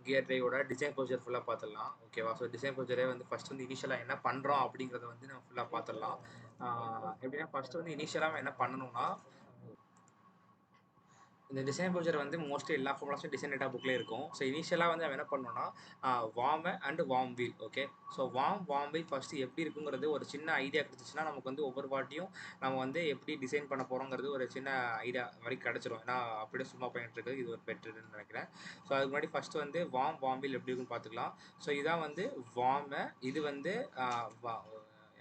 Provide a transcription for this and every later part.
Gear டிரைவோட design procedure ஃபுல்லாக பார்த்துடலாம். ஓகேவா? ஸோ டிசைன் ப்ரொசீஜரே வந்து ஃபர்ஸ்ட் வந்து இனிஷியலாக என்ன பண்ணுறோம் அப்படிங்கிறத வந்து நம்ம ஃபுல்லாக பார்த்துடலாம். எப்படின்னா ஃபர்ஸ்ட் வந்து இனிஷியலாக என்ன பண்ணணும்னா, இந்த டிசைன் ப்ரொசீஜர் வந்து மோஸ்ட்லி எல்லா ஃபார்முலாஸும் டிசைன் டேட்டா புக்லேயே இருக்கும். ஸோ இனிஷியலாக வந்து அவன் என்ன பண்ணணும்னா worm and worm wheel. Okay, so worm wheel first எப்படி இருக்குங்கிறது ஒரு சின்ன ஐடியா கிடச்சிச்சுன்னா நமக்கு வந்து ஒவ்வொரு வாட்டியும் நம்ம வந்து எப்படி டிசைன் பண்ண போகிறோங்கிறது ஒரு சின்ன ஐடியா மாதிரி கிடச்சிரும். ஏன்னா அப்படியே சும்மா பண்ணிட்டு இருக்குது இது ஒரு பெட்டர்னு நினைக்கிறேன். ஸோ அதுக்கு முன்னாடி ஃபஸ்ட்டு வந்து வார்ம் வீல் எப்படி இருக்குன்னு பார்த்துக்கலாம். ஸோ இதான் வந்து வார்மு, இது வந்து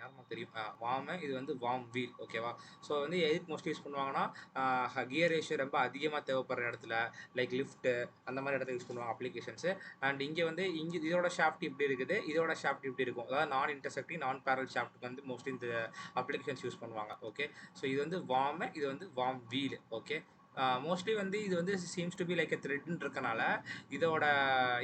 யாருமா தெரியும் வார்மு, இது வந்து வார்ம் வீல். ஓகேவா? ஸோ வந்து எதுக்கு மோஸ்ட்லி யூஸ் பண்ணுவாங்கன்னா கியர் ரேஷியோ ரொம்ப அதிகமாக தேவைப்படுற இடத்துல, லைக் லிஃப்ட்டு அந்த மாதிரி இடத்துல யூஸ் பண்ணுவாங்க அப்ளிகேஷன்ஸு. அண்ட் இங்கே வந்து இதோட ஷாஃப்ட் இப்படி இருக்குது, இதோட ஷாஃப்ட் இப்படி இருக்கும். அதாவது நான் இன்டர்செக்டிங் நான் பேரல் ஷாஃப்ட்டுக்கு வந்து மோஸ்ட்லி இந்த அப்ளிகேஷன்ஸ் யூஸ் பண்ணுவாங்க. ஓகே, ஸோ இது வந்து வார்மு, இது வந்து வார்ம் வீல். ஓகே, மோஸ்ட்லி வந்து இது வந்து சீம்ஸ் டு பி லைக் த்ரெட்னு இருக்கனால இதோட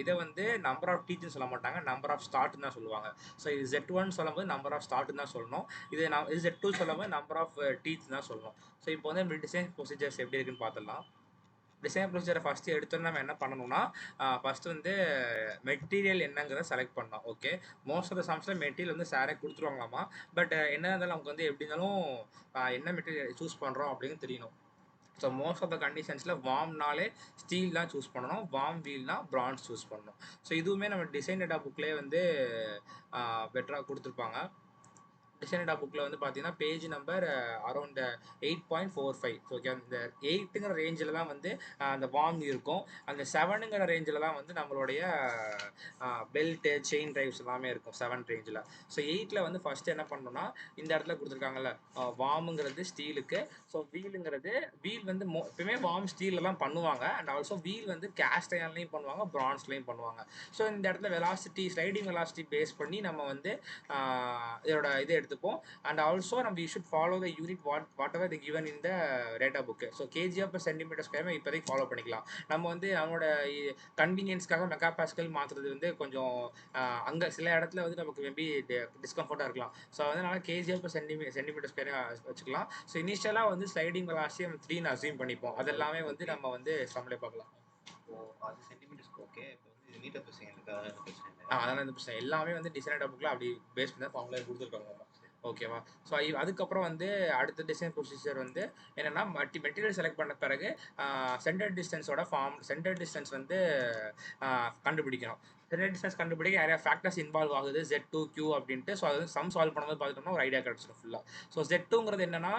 இதை வந்து நம்பர் ஆஃப் டீத்னு சொல்ல மாட்டாங்க, நம்பர் ஆஃப் ஸ்டார்ட்னு தான் சொல்லுவாங்க. ஸோ இது Z1 சொல்லும்போது நம்பர் ஆஃப் ஸ்டார்ட்னு தான் சொல்லணும், இது Z2 சொல்லும்போது நம்பர் ஆஃப் டீத் தான் சொல்லணும். ஸோ இப்போ வந்து டிசைன் ப்ரொசீஜர்ஸ் எப்படி இருக்குன்னு பார்த்துடலாம். டிசைன் ப்ரொசீஜரை ஃபஸ்ட்டு எடுத்தோன்னு நம்ம என்ன பண்ணணும்னா ஃபஸ்ட்டு வந்து மெட்டீரியல் என்னங்கிறத செலக்ட் பண்ணோம். ஓகே, மோஸ்ட் ஆஃப் த சம்ஸில் மெட்டீரியல் வந்து சாரே கொடுத்துருவாங்களாமா. பட் என்ன இருந்தாலும் நமக்கு வந்து எப்படி இருந்தாலும் என்ன மெட்டீரியல் சூஸ் பண்ணுறோம் அப்படின்னு தெரியணும். ஸோ மோஸ்ட் ஆஃப் த கண்டிஷன்ஸில் வார்ம்னாலே ஸ்டீல் தான் சூஸ் பண்ணணும், வார்ம் வீல்னா பிரான்ஸ் சூஸ் பண்ணணும். ஸோ இதுவுமே நம்ம டிசைன் டேட்டா புக்லேயே வந்து பெட்டராக கொடுத்துருப்பாங்க. டிசைன் டேட்டா புக்கில் வந்து பார்த்தீங்கன்னா பேஜ் நம்பர் அரௌண்ட் 8.45. ஓகே, அந்த 8ங்கிற ரேஞ்சில் தான் வந்து அந்த வார்ம் இருக்கும். அந்த 7ங்கிற ரேஞ்சில் தான் வந்து நம்மளுடைய பெல்ட்டு செயின் டிரைவ்ஸ் எல்லாமே இருக்கும் 7 ரேஞ்சில். ஸோ 8ல் வந்து ஃபஸ்ட்டு என்ன பண்ணணும்னா இந்த இடத்துல கொடுத்துருக்காங்கல்ல வார்முங்கிறது ஸ்டீலுக்கு. ஸோ வீல் வந்து எப்பவுமே வார்ம் ஸ்டீலில் தான் பண்ணுவாங்க. அண்ட் ஆல்சோ வீல் வந்து கேஸ்ட் அயன்லையும் பண்ணுவாங்க, பிரான்ஸ்லையும் பண்ணுவாங்க. ஸோ இந்த இடத்துல வெலாசிட்டி ஸ்லைடிங் வெலாசிட்டி பேஸ் பண்ணி நம்ம வந்து இதோட இதை எடுத்துப்போம். அண்ட் ஆல்சோ நம்ம you should follow the unit whatever the given in the data book. So kg of centimetre square இப்போதைக்கு ஃபாலோ பண்ணிக்கலாம். நம்ம வந்து நம்மளோட கன்வீனியன்ஸ்க்காக மெகா பாஸ்கல் மாற்றுறது வந்து கொஞ்சம் அங்கே சில இடத்துல வந்து நமக்கு மேபி டிஸ்கம்ஃபர்ட்டாக இருக்கலாம். ஸோ அதனால் கேஜி ஆஃப் சென்டிமீட்டர் ஸ்கொயர் வச்சுக்கலாம். ஸோ இனிஷியலாக வந்து ஸ்லைடிங் வெலாசிட்டி நம்ம 3ன்னு அசியூம் பண்ணிப்போம். அதெல்லாமே வந்து நம்ம வந்து சம்மிலே பார்க்கலாம். அது சென்டிமீட்டர்ஸ்க்கு ஓகே. இப்போ வந்து இது மீட்டர் பர் செகண்ட் பிரச்சனை இல்லை. அதெல்லாம் எந்த பிரச்சனை எல்லாமே வந்து டிசைன் டேட்டா புக்கில் அப்படி பேஸ் பண்ணி தான் ஃபார்முலா கொடுத்துருக்காங்க. ஓகேவா? ஸோ அதுக்கப்புறம் வந்து அடுத்த டிசைன் ப்ரொசீஜர் வந்து என்னென்னா மெட்டீரியல் செலக்ட் பண்ண பிறகு சென்டர் டிஸ்டன்ஸ் வந்து கண்டுபிடிக்கணும். சென்டர் டிஸ்டன்ஸ் கண்டுபிடிக்க நிறைய ஃபேக்டர்ஸ் இன்வால்வ் ஆகுது, Z2 Q அப்படின்ட்டு. ஸோ அது சம் சால்வ் பண்ணும்போது பார்த்துட்டோம்னா ஒரு ஐடியா கிடச்சிடும் ஃபுல்லாக. ஸோ Z2ங்கிறது என்னென்னா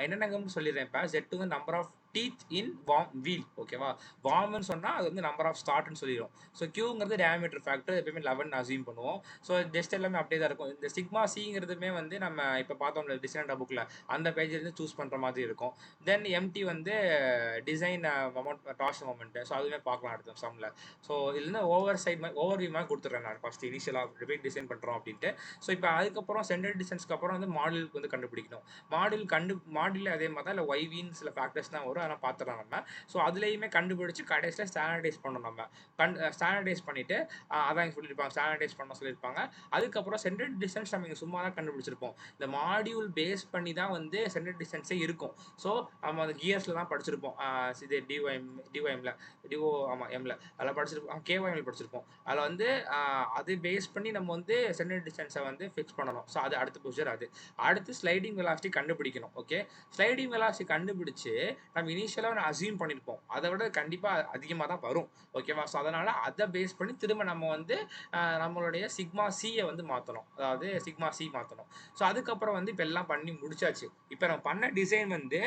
என்னென்னங்கன்னு சொல்லிடுறேன். இப்போ Z2 number of teeth in worm wheel. ஓகேவா? வார்ம்னு சொன்னால் அது வந்து நம்பர் ஆஃப் ஸ்டார்ட்னு சொல்லிடும். ஸோ Qங்கிறது டயாமீட்டர் ஃபேக்டர் எப்பயுமே 11 அசியூம் பண்ணுவோம். ஸோ ஜஸ்ட் எல்லாமே அப்படியே தான் இருக்கும். இந்த சிக்மா சிங்கிறதுமே வந்து நம்ம இப்போ பார்த்தோம்ல டிசைன் புக்கில் அந்த பேஜ்லேருந்து சூஸ் பண்ணுற மாதிரி இருக்கும். தென் எம்டி வந்து டிசைன் டார்ஷன் மொமெண்ட்டு. ஸோ அதுவுமே பார்க்கலாம் அடுத்த சம்மில். ஸோ இதுலேருந்து ஓவர் வியூ மாதிரி கொடுத்துட்றேன் நான் ஃபஸ்ட்டு இனிஷியலாக எப்படி டிசைன் பண்ணுறோம் அப்படின்ட்டு. ஸோ இப்போ அதுக்கப்புறம் சென்டர் டிஸ்டன்ஸ்க்கு அப்புறம் வந்து மாடலுக்கு வந்து கண்டுபிடிக்கணும். மாடலில் அதே மாதிரி தான் இல்லை ஒய்வின்னு சில ஃபேக்டர்ஸ் தான் வரும், அதெல்லாம் பார்த்துடலாம் நம்ம. ஸோ அதுலேயுமே கண்டுபிடிச்சி கடைசியில் ஸ்டாண்டர்டைஸ் பண்ணணும். நம்ம ஸ்டாண்டர்டைஸ் பண்ணிவிட்டு அதான் சொல்லியிருப்பாங்க, ஸ்டாண்டர்டைஸ் பண்ண சொல்லியிருப்பாங்க. அதுக்கப்புறம் சென்டர் டிஸ்டன்ஸ் நம்ம இங்கே சும்மா தான் கண்டுபிடிச்சிருப்போம். இந்த மாடியூல் பேஸ் பண்ணி தான் வந்து சென்டர் டிஸ்டன்ஸே இருக்கும். ஸோ நம்ம அந்த கியர்ஸில் தான் படிச்சிருப்போம். இது எம்ல அதில் படிச்சிருப்போம், கேஒய்எம்ல படிச்சிருப்போம். அதில் வந்து அது பேஸ் பண்ணி நம்ம வந்து சென்டர் டிஸ்டன்ஸை வந்து ஃபிக்ஸ் பண்ணணும். ஸோ அது அடுத்த ப்ரொசீஜர். அடுத்து ஸ்லைடிங் வெலாசிட்டி கண்டுபிடிக்கணும். ஓகே, ஸ்லைடிங் வெலாசிட்டி கண்டுபிடிச்சு நம்ம இனிஷியலாக அசியூம் பண்ணியிருப்போம், அதை விட கண்டிப்பாக அதிகமாக தான் வரும். ஓகேவா? ஸோ அதனால் அதை பேஸ் பண்ணி திரும்ப நம்ம வந்து நம்மளுடைய சிக்மா சியை வந்து மாற்றணும், அதாவது சிக்மா சி மாற்றணும். ஸோ அதுக்கப்புறம் வந்து இப்போ எல்லாம் பண்ணி முடிச்சாச்சு. இப்போ நம்ம பண்ண டிசைன் வந்து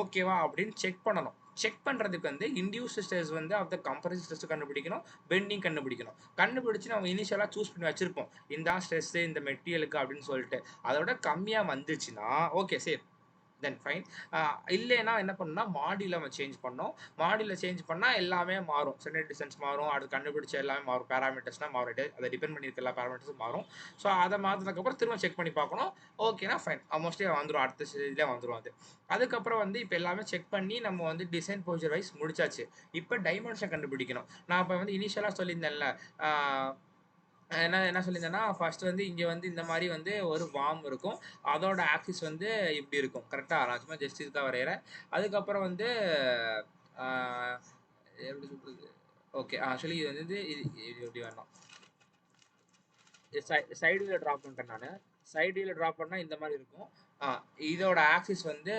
ஓகேவா அப்படின்னு செக் பண்ணணும். செக் பண்ணுறதுக்கு வந்து இன்டியூஸ் ஸ்ட்ரெஸ் வந்து ஆஃப் த கம்ப்ரசிவ் ஸ்ட்ரெஸ் கண்டுபிடிக்கணும், பெண்டிங் கண்டுபிடிச்சு நம்ம இனிஷியலாக சூஸ் பண்ணி வச்சுருப்போம் இந்த ஸ்ட்ரெஸ்ஸு இந்த மெட்டீரியலுக்கு அப்படின்னு சொல்லிட்டு. அதோட கம்மியாக வந்துச்சுன்னா ஓகே சரி, தென் ஃபைன். இல்லைன்னா என்ன பண்ணணும்னா மாடியில் நம்ம சேஞ்ச் பண்ணோம். மாடியில் சேஞ்ச் பண்ணால் எல்லாமே மாறும், சென்டர் டிஸ்டன்ஸ் மாறும், அது கண்டுபிடிச்ச எல்லாமே மாறும், பேராமீட்டர்ஸ்னால் மாறும், அதை டிபெண்ட் பண்ணியிருக்க எல்லா பேராமீட்டர்ஸும் மாறும். ஸோ அதை மாற்றினதுக்கப்புறம் திரும்ப செக் பண்ணி பார்க்கணும். ஓகேனா ஃபைன், மோஸ்ட்லி வந்துடும், அடுத்த ஸ்டேஜ்லேயே வந்துடும் அது. அதுக்கப்புறம் இப்போ எல்லாமே செக் பண்ணி நம்ம வந்து டிசைன் ப்ரொசீஜர் வைஸ் முடிச்சாச்சு. இப்போ டைமென்ஷன் கண்டுபிடிக்கணும். நான் இப்போ வந்து இனிஷியலாக சொல்லியிருந்தேன்ல, என்ன சொல்லியிருந்தேன்னா ஃபர்ஸ்ட் வந்து இங்கே வந்து இந்த மாதிரி வந்து ஒரு வார்ம் இருக்கும், அதோட ஆக்சிஸ் வந்து இப்படி இருக்கும். கரெக்டாக நான் சும்மா ஜஸ்ட் இதுக்காக வரைகிறேன். அதுக்கப்புறம் வந்து எப்படி சொல்கிறது, ஓகே. ஆக்சுவலி இது வந்து இது எப்படி வேணாம். சைடு வீல டிராப் பண்ணிட்டேன் நானு. சைடு வீல டிராப் பண்ணா இந்த மாதிரி இருக்கும். ஆ இதோட ஆக்சிஸ் வந்து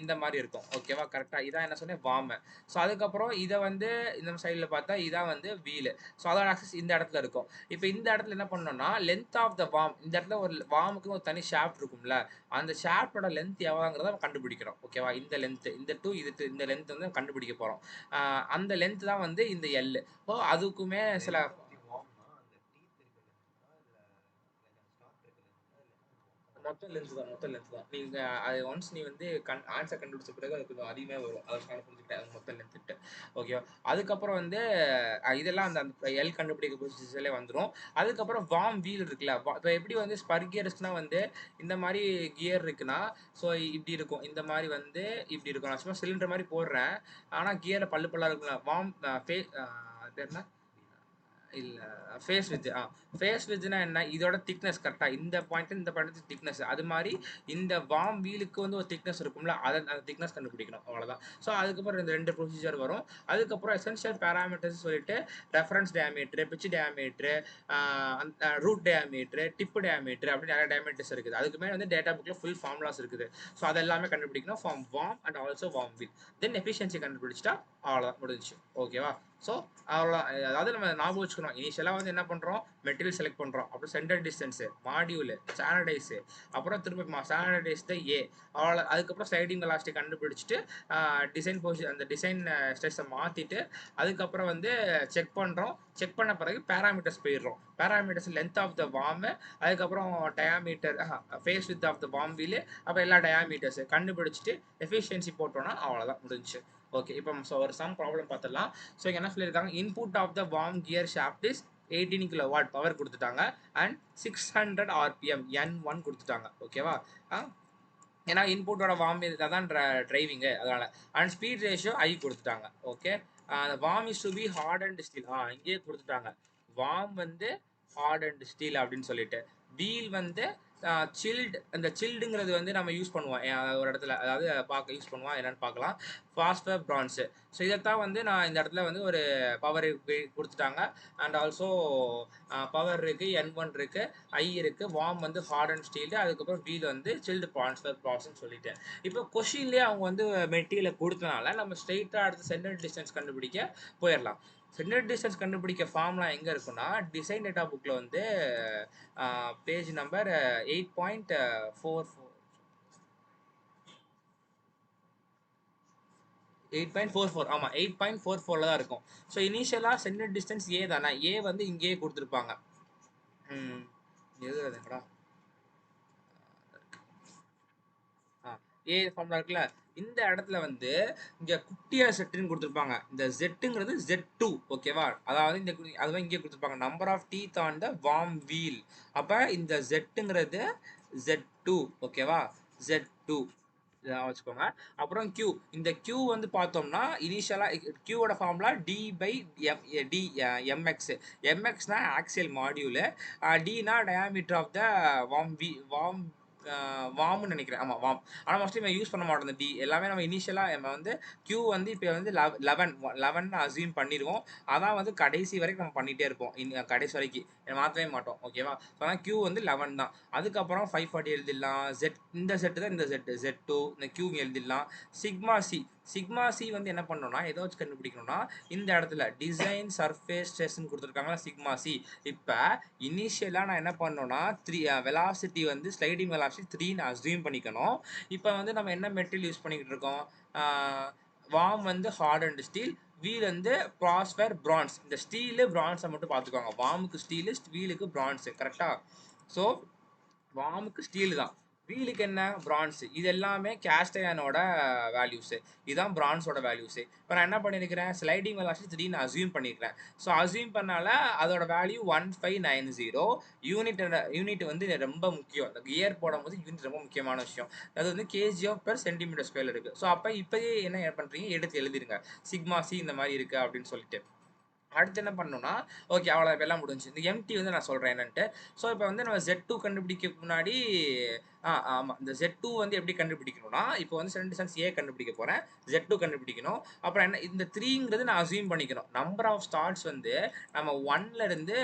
இந்த மாதிரி இருக்கும். ஓகேவா? கரெக்ட்டா. இதான் என்ன சொன்னேன் வார்ம். ஸோ அதுக்கப்புறம் இத வந்து இந்த சைடுல பார்த்தா இதான் வந்து வீலு. ஸோ அதோட ஆக்சிஸ் இந்த இடத்துல இருக்கும். இப்ப இந்த இடத்துல என்ன பண்ணணும்னா, லென்த் ஆஃப் த வார்ம் இந்த இடத்துல ஒரு வார்முக்கு ஒரு தனி ஷாஃப்ட் இருக்கும்ல. அந்த ஷாஃப்ட்டோட லென்த் எவ்வளோங்கிறத நம்ம கண்டுபிடிக்கிறோம். ஓகேவா? இந்த லென்த் இந்த டூ இது இந்த லென்த் வந்து கண்டுபிடிக்க போறோம். அந்த லென்த் தான் வந்து இந்த எல். ஸோ அதுக்குமே சில லென்த் ஆஃப் தி வார்ம்னா அந்த டீத் இருக்க லென்த்தா இல்ல ஸ்டார்ட் இருக்க லென்த்தா இல்ல மொத்த லென்த் தான். மொத்த லென்த் தான். நீங்க அது ஒன்ஸ் நீ வந்து ஆன்சர் கண்டுபிடிச்ச பிறகு அது கொஞ்சம் அதிகமா வரும். அதனால புரிஞ்சுக்கிட்டேன். அது மொத்த லென்த்துன்ட்டு. ஓகேவா? அதுக்கப்புறம் வந்து இதெல்லாம் அந்த எல் கண்டுபிடிக்க ப்ரொசீஜர்லயே வந்துரும். அதுக்கப்புறம் வார்ம் வீல் இருக்குல்ல. இப்ப எப்படி வந்து ஸ்பர் கியர்ஸ்னா வந்து இந்த மாரி கியர் இருக்குன்னா, ஸோ இப்படி இருக்கும். இந்த மாரி வந்து இப்படி இருக்கும். நான் சும்மா சிலிண்டர் மாரி போடுறேன். ஆனா கியர்ல பல்லு பல்லா இருக்கும்ல. வார்ம் ஃபே அது பேர் என்ன? இல்ல ஃபேஸ் விட்த். ஃபேஸ் விட்த்னா என்ன? இதோட திக்னஸ் கரெக்ட்டா. இந்த பாயிண்ட் இந்த பாயிண்ட் திக்னஸ். அது மாரி இந்த வார்ம் வீலுக்கு வந்து ஒரு திக்னஸ் இருக்கும்ல. அந்த திக்னஸ் கண்டுபிடிக்கணும். அவ்வளோதான். ஸோ அதுக்கப்புறம் இந்த 2 ப்ரொசீஜர் வரும். அதுக்கப்புறம் எசென்ஷியல் பாராமீட்டர்ஸ் சொல்லிட்டு reference diameter, pitch diameter, root diameter, tip diameter அப்படின்னு நிறைய டயாமீட்டர்ஸ் இருக்குது. அதுக்கு மேல வந்து டேட்டா புக்ல ஃபுல் ஃபார்முலாஸ் இருக்குது. ஸோ அது எல்லாமே கண்டுபிடிக்கணும் from worm and also worm wheel. Then efficiency கண்டுபிடிச்சிட்டா அவ்வளோதான் முடிஞ்சுச்சு. ஓகேவா? ஸோ அவ்வளோதான். அதாவது நம்ம ஞாபகம் வச்சுக்கணும். இனிஷியலாக வந்து என்ன பண்ணுறோம்? மெட்டீரியல் செலக்ட் பண்ணுறோம். அப்புறம் சென்டர் டிஸ்டன்ஸு, மாடியூலு, ஸ்டாண்டர்டைஸு, அப்புறம் திரும்ப ஸ்டாண்டர்டைஸ் த ஏ. அவ்வளோ. அதுக்கப்புறம் ஸ்லைடிங் வெலாசிட்டி கண்டுபிடிச்சிட்டு டிசைன் அந்த டிசைன் ஸ்ட்ரெஸ்ஸை மாற்றிட்டு அதுக்கப்புறம் வந்து செக் பண்ணுறோம். செக் பண்ண பிறகு பேராமீட்டர்ஸ் போயிடுறோம். Parameters length of the worm, அதுக்கப்புறம் diameter, face width of the worm wheel, அப்புறம் எல்லா டயாமீட்டர்ஸு கண்டுபிடிச்சிட்டு எஃபிஷியன்சி போட்டோம்னா அவ்வளோதான் முடிஞ்சுச்சு. ஓகே. இப்போ ஒரு சம் ப்ராப்ளம் பார்த்துடலாம். ஸோ என்ன சொல்லியிருக்காங்க? Input of the worm gear shaft is 18 kilowatt power கொடுத்துட்டாங்க அண்ட் 600 ஆர்பிஎம் N1 கொடுத்துட்டாங்க. ஓகேவா? ஏன்னா இன்புட்டோட வார்ம் தான் டிரைவிங்கு அதனால. அண்ட் ஸ்பீட் ரேஷியோ ஐ கொடுத்துட்டாங்க. Okay. Worm is to be hard and steel. இங்கேயே கொடுத்துட்டாங்க. வார்ம் வந்து ஹார்ட் அண்ட் ஸ்டீல் அப்படின்னு சொல்லிட்டு. வீல் வந்து சில்டு. அந்த சில்டுங்கிறது வந்து நம்ம யூஸ் பண்ணுவோம் ஒரு இடத்துல, அதாவது பார்க்க யூஸ் பண்ணுவோம். என்னன்னு பார்க்கலாம். ஃபாஸ்பர் பிரான்ஸு. ஸோ இதைத்தான் வந்து நான் இந்த இடத்துல வந்து ஒரு பவர் கொடுத்துட்டாங்க. அண்ட் ஆல்சோ பவர் இருக்கு, N1 இருக்கு, ஐ இருக்கு, வார்ம் வந்து ஹார்ட் அண்ட் ஸ்டீல், அதுக்கப்புறம் வீல் வந்து சில்டு ட்ரான்ஸ்ஃபர் ப்ராசஸ் சொல்லிட்டேன். இப்போ கொஷின்லேயே அவங்க வந்து மெட்டீரியலை கொடுத்தனால நம்ம ஸ்ட்ரெயிட்டாக அடுத்து சென்டர் டிஸ்டன்ஸ் கண்டுபிடிக்க போயிடலாம். சென்டர் டிஸ்டன்ஸ் கண்டுபிடிக்க ஃபார்ம்லாம் எங்கே இருக்குன்னா, டிசைன் டேட்டா புக்கில் வந்து பேஜ் நம்பர் 8.44 8.44. ஆமாம், 8.44 தான் இருக்கும். ஸோ இனிஷியலாக சென்டர் டிஸ்டன்ஸ் ஏ தானே. ஏ வந்து இங்கேயே கொடுத்துருப்பாங்க. எதுடா ஏ ஃபார்முலா இருக்குல்ல. இந்த இடத்துல வந்து இங்க குட்டியா செட்டுன்னு கொடுத்துருப்பாங்க. இந்த ஜெட்டுங்கிறது Z2. ஓகேவா? அதாவது இந்த அதுவும் இங்கே கொடுத்துருப்பாங்க. Number of teeth on the worm wheel. அப்ப இந்த ஜெட்டுங்கிறது Z2. ஓகேவா? Z2 வச்சுக்கோங்க. அப்புறம் Q. இந்த Q வந்து பார்த்தோம்னா இனிஷியலா Qவோட ஃபார்முலா D/mx. mxனா ஆக்சியல் மாடியூலு, Dனா டயாமீட்டர் ஆஃப் த வார்ம் வார்ம்னு நினைக்கிறேன். ஆமாம், வார்ம். ஆனால் மோஸ்ட்லி நம்ம யூஸ் பண்ண மாட்டோம் இந்த டி. எல்லாமே நம்ம இனிஷியலாக நம்ம வந்து Q வந்து இப்போ வந்து 11 அசியூம் பண்ணிடுவோம். அதான் வந்து கடைசி வரைக்கும் நம்ம பண்ணிகிட்டே இருப்போம். கடைசி வரைக்கும் மாற்றவே மாட்டோம். ஓகேவா? ஸோ ஆனால் Q வந்து 11 தான். அதுக்கப்புறம் 540 எழுதிடலாம். இந்த செட்டு தான் இந்த செட்டு Z2. இந்த Q எழுதிடலாம். சிக்மா சி வந்து என்ன பண்ணணும்னா எதை வச்சு கண்டுபிடிக்கணும்னா, இந்த இடத்துல டிசைன் சர்ஃபேஸ் ஸ்ட்ரெஸ்ன்னு கொடுத்துருக்காங்களா, சிக்மா சி. இப்போ இனிஷியலாக நான் என்ன பண்ணணும்னா வெலாசிட்டி வந்து ஸ்லைடிங் வெலாசிட்டி 3ன்னு அசியூம் பண்ணிக்கணும். இப்போ வந்து நம்ம என்ன மெட்டீரியல் யூஸ் பண்ணிக்கிட்டு இருக்கோம்? வார்ம் வந்து ஹார்ட் அண்ட் ஸ்டீல், வீல் வந்து பாஸ்பர் பிரான்ஸ். இந்த ஸ்டீலு பிரான்ஸை மட்டும் பார்த்துக்கோங்க. வார்முக்கு ஸ்டீலு, வீலுக்கு பிரான்ஸு. கரெக்டாக? ஸோ வார்முக்கு ஸ்டீல் தான், வீலுக்கு என்ன பிரான்ஸ். இது எல்லாமே கேஸ்ட் அயனோட வேல்யூஸு. இதுதான் பிரான்ஸோட வேல்யூஸு. இப்போ நான் என்ன பண்ணியிருக்கிறேன்? ஸ்லைடிங் வெலாசிட்டி 3ன்னு அசியூம் பண்ணியிருக்கிறேன். ஸோ அசியூம் பண்ணால அதோட வேல்யூ 1590. யூனிட் வந்து ரொம்ப முக்கியம். இந்த கியர் போடும்போது யூனிட் ரொம்ப முக்கியமான விஷயம். அது வந்து kg/cm² இருக்குது. ஸோ அப்போ இப்போயே என்ன பண்ணுறீங்க? எடுத்து எழுதிருங்க. சிக்மா சி இந்த மாதிரி இருக்குது அப்படின்னு சொல்லிட்டு. அடுத்து என்ன பண்ணணும்னா, ஓகே அவ்வளோ எல்லாம் முடிஞ்சுச்சு. இந்த எம்டி வந்து நான் சொல்றேன் என்னன்ட்டு. ஸோ இப்போ வந்து நம்ம Z2 கண்டுபிடிக்கிறதுக்கு முன்னாடி ஆமா. இந்த Z2 வந்து எப்படி கண்டுபிடிக்கணும்னா, இப்போ வந்து செகண்ட் டிஸ்டன்ஸ் A கண்டுபிடிக்க போறேன். Z2 கண்டுபிடிக்கணும். அப்புறம் என்ன இந்த 3ங்கிறது நான் அஸ்யூம் பண்ணிக்கணும். நம்பர் ஆஃப் ஸ்டார்ஸ் வந்து நம்ம 1ல இருந்து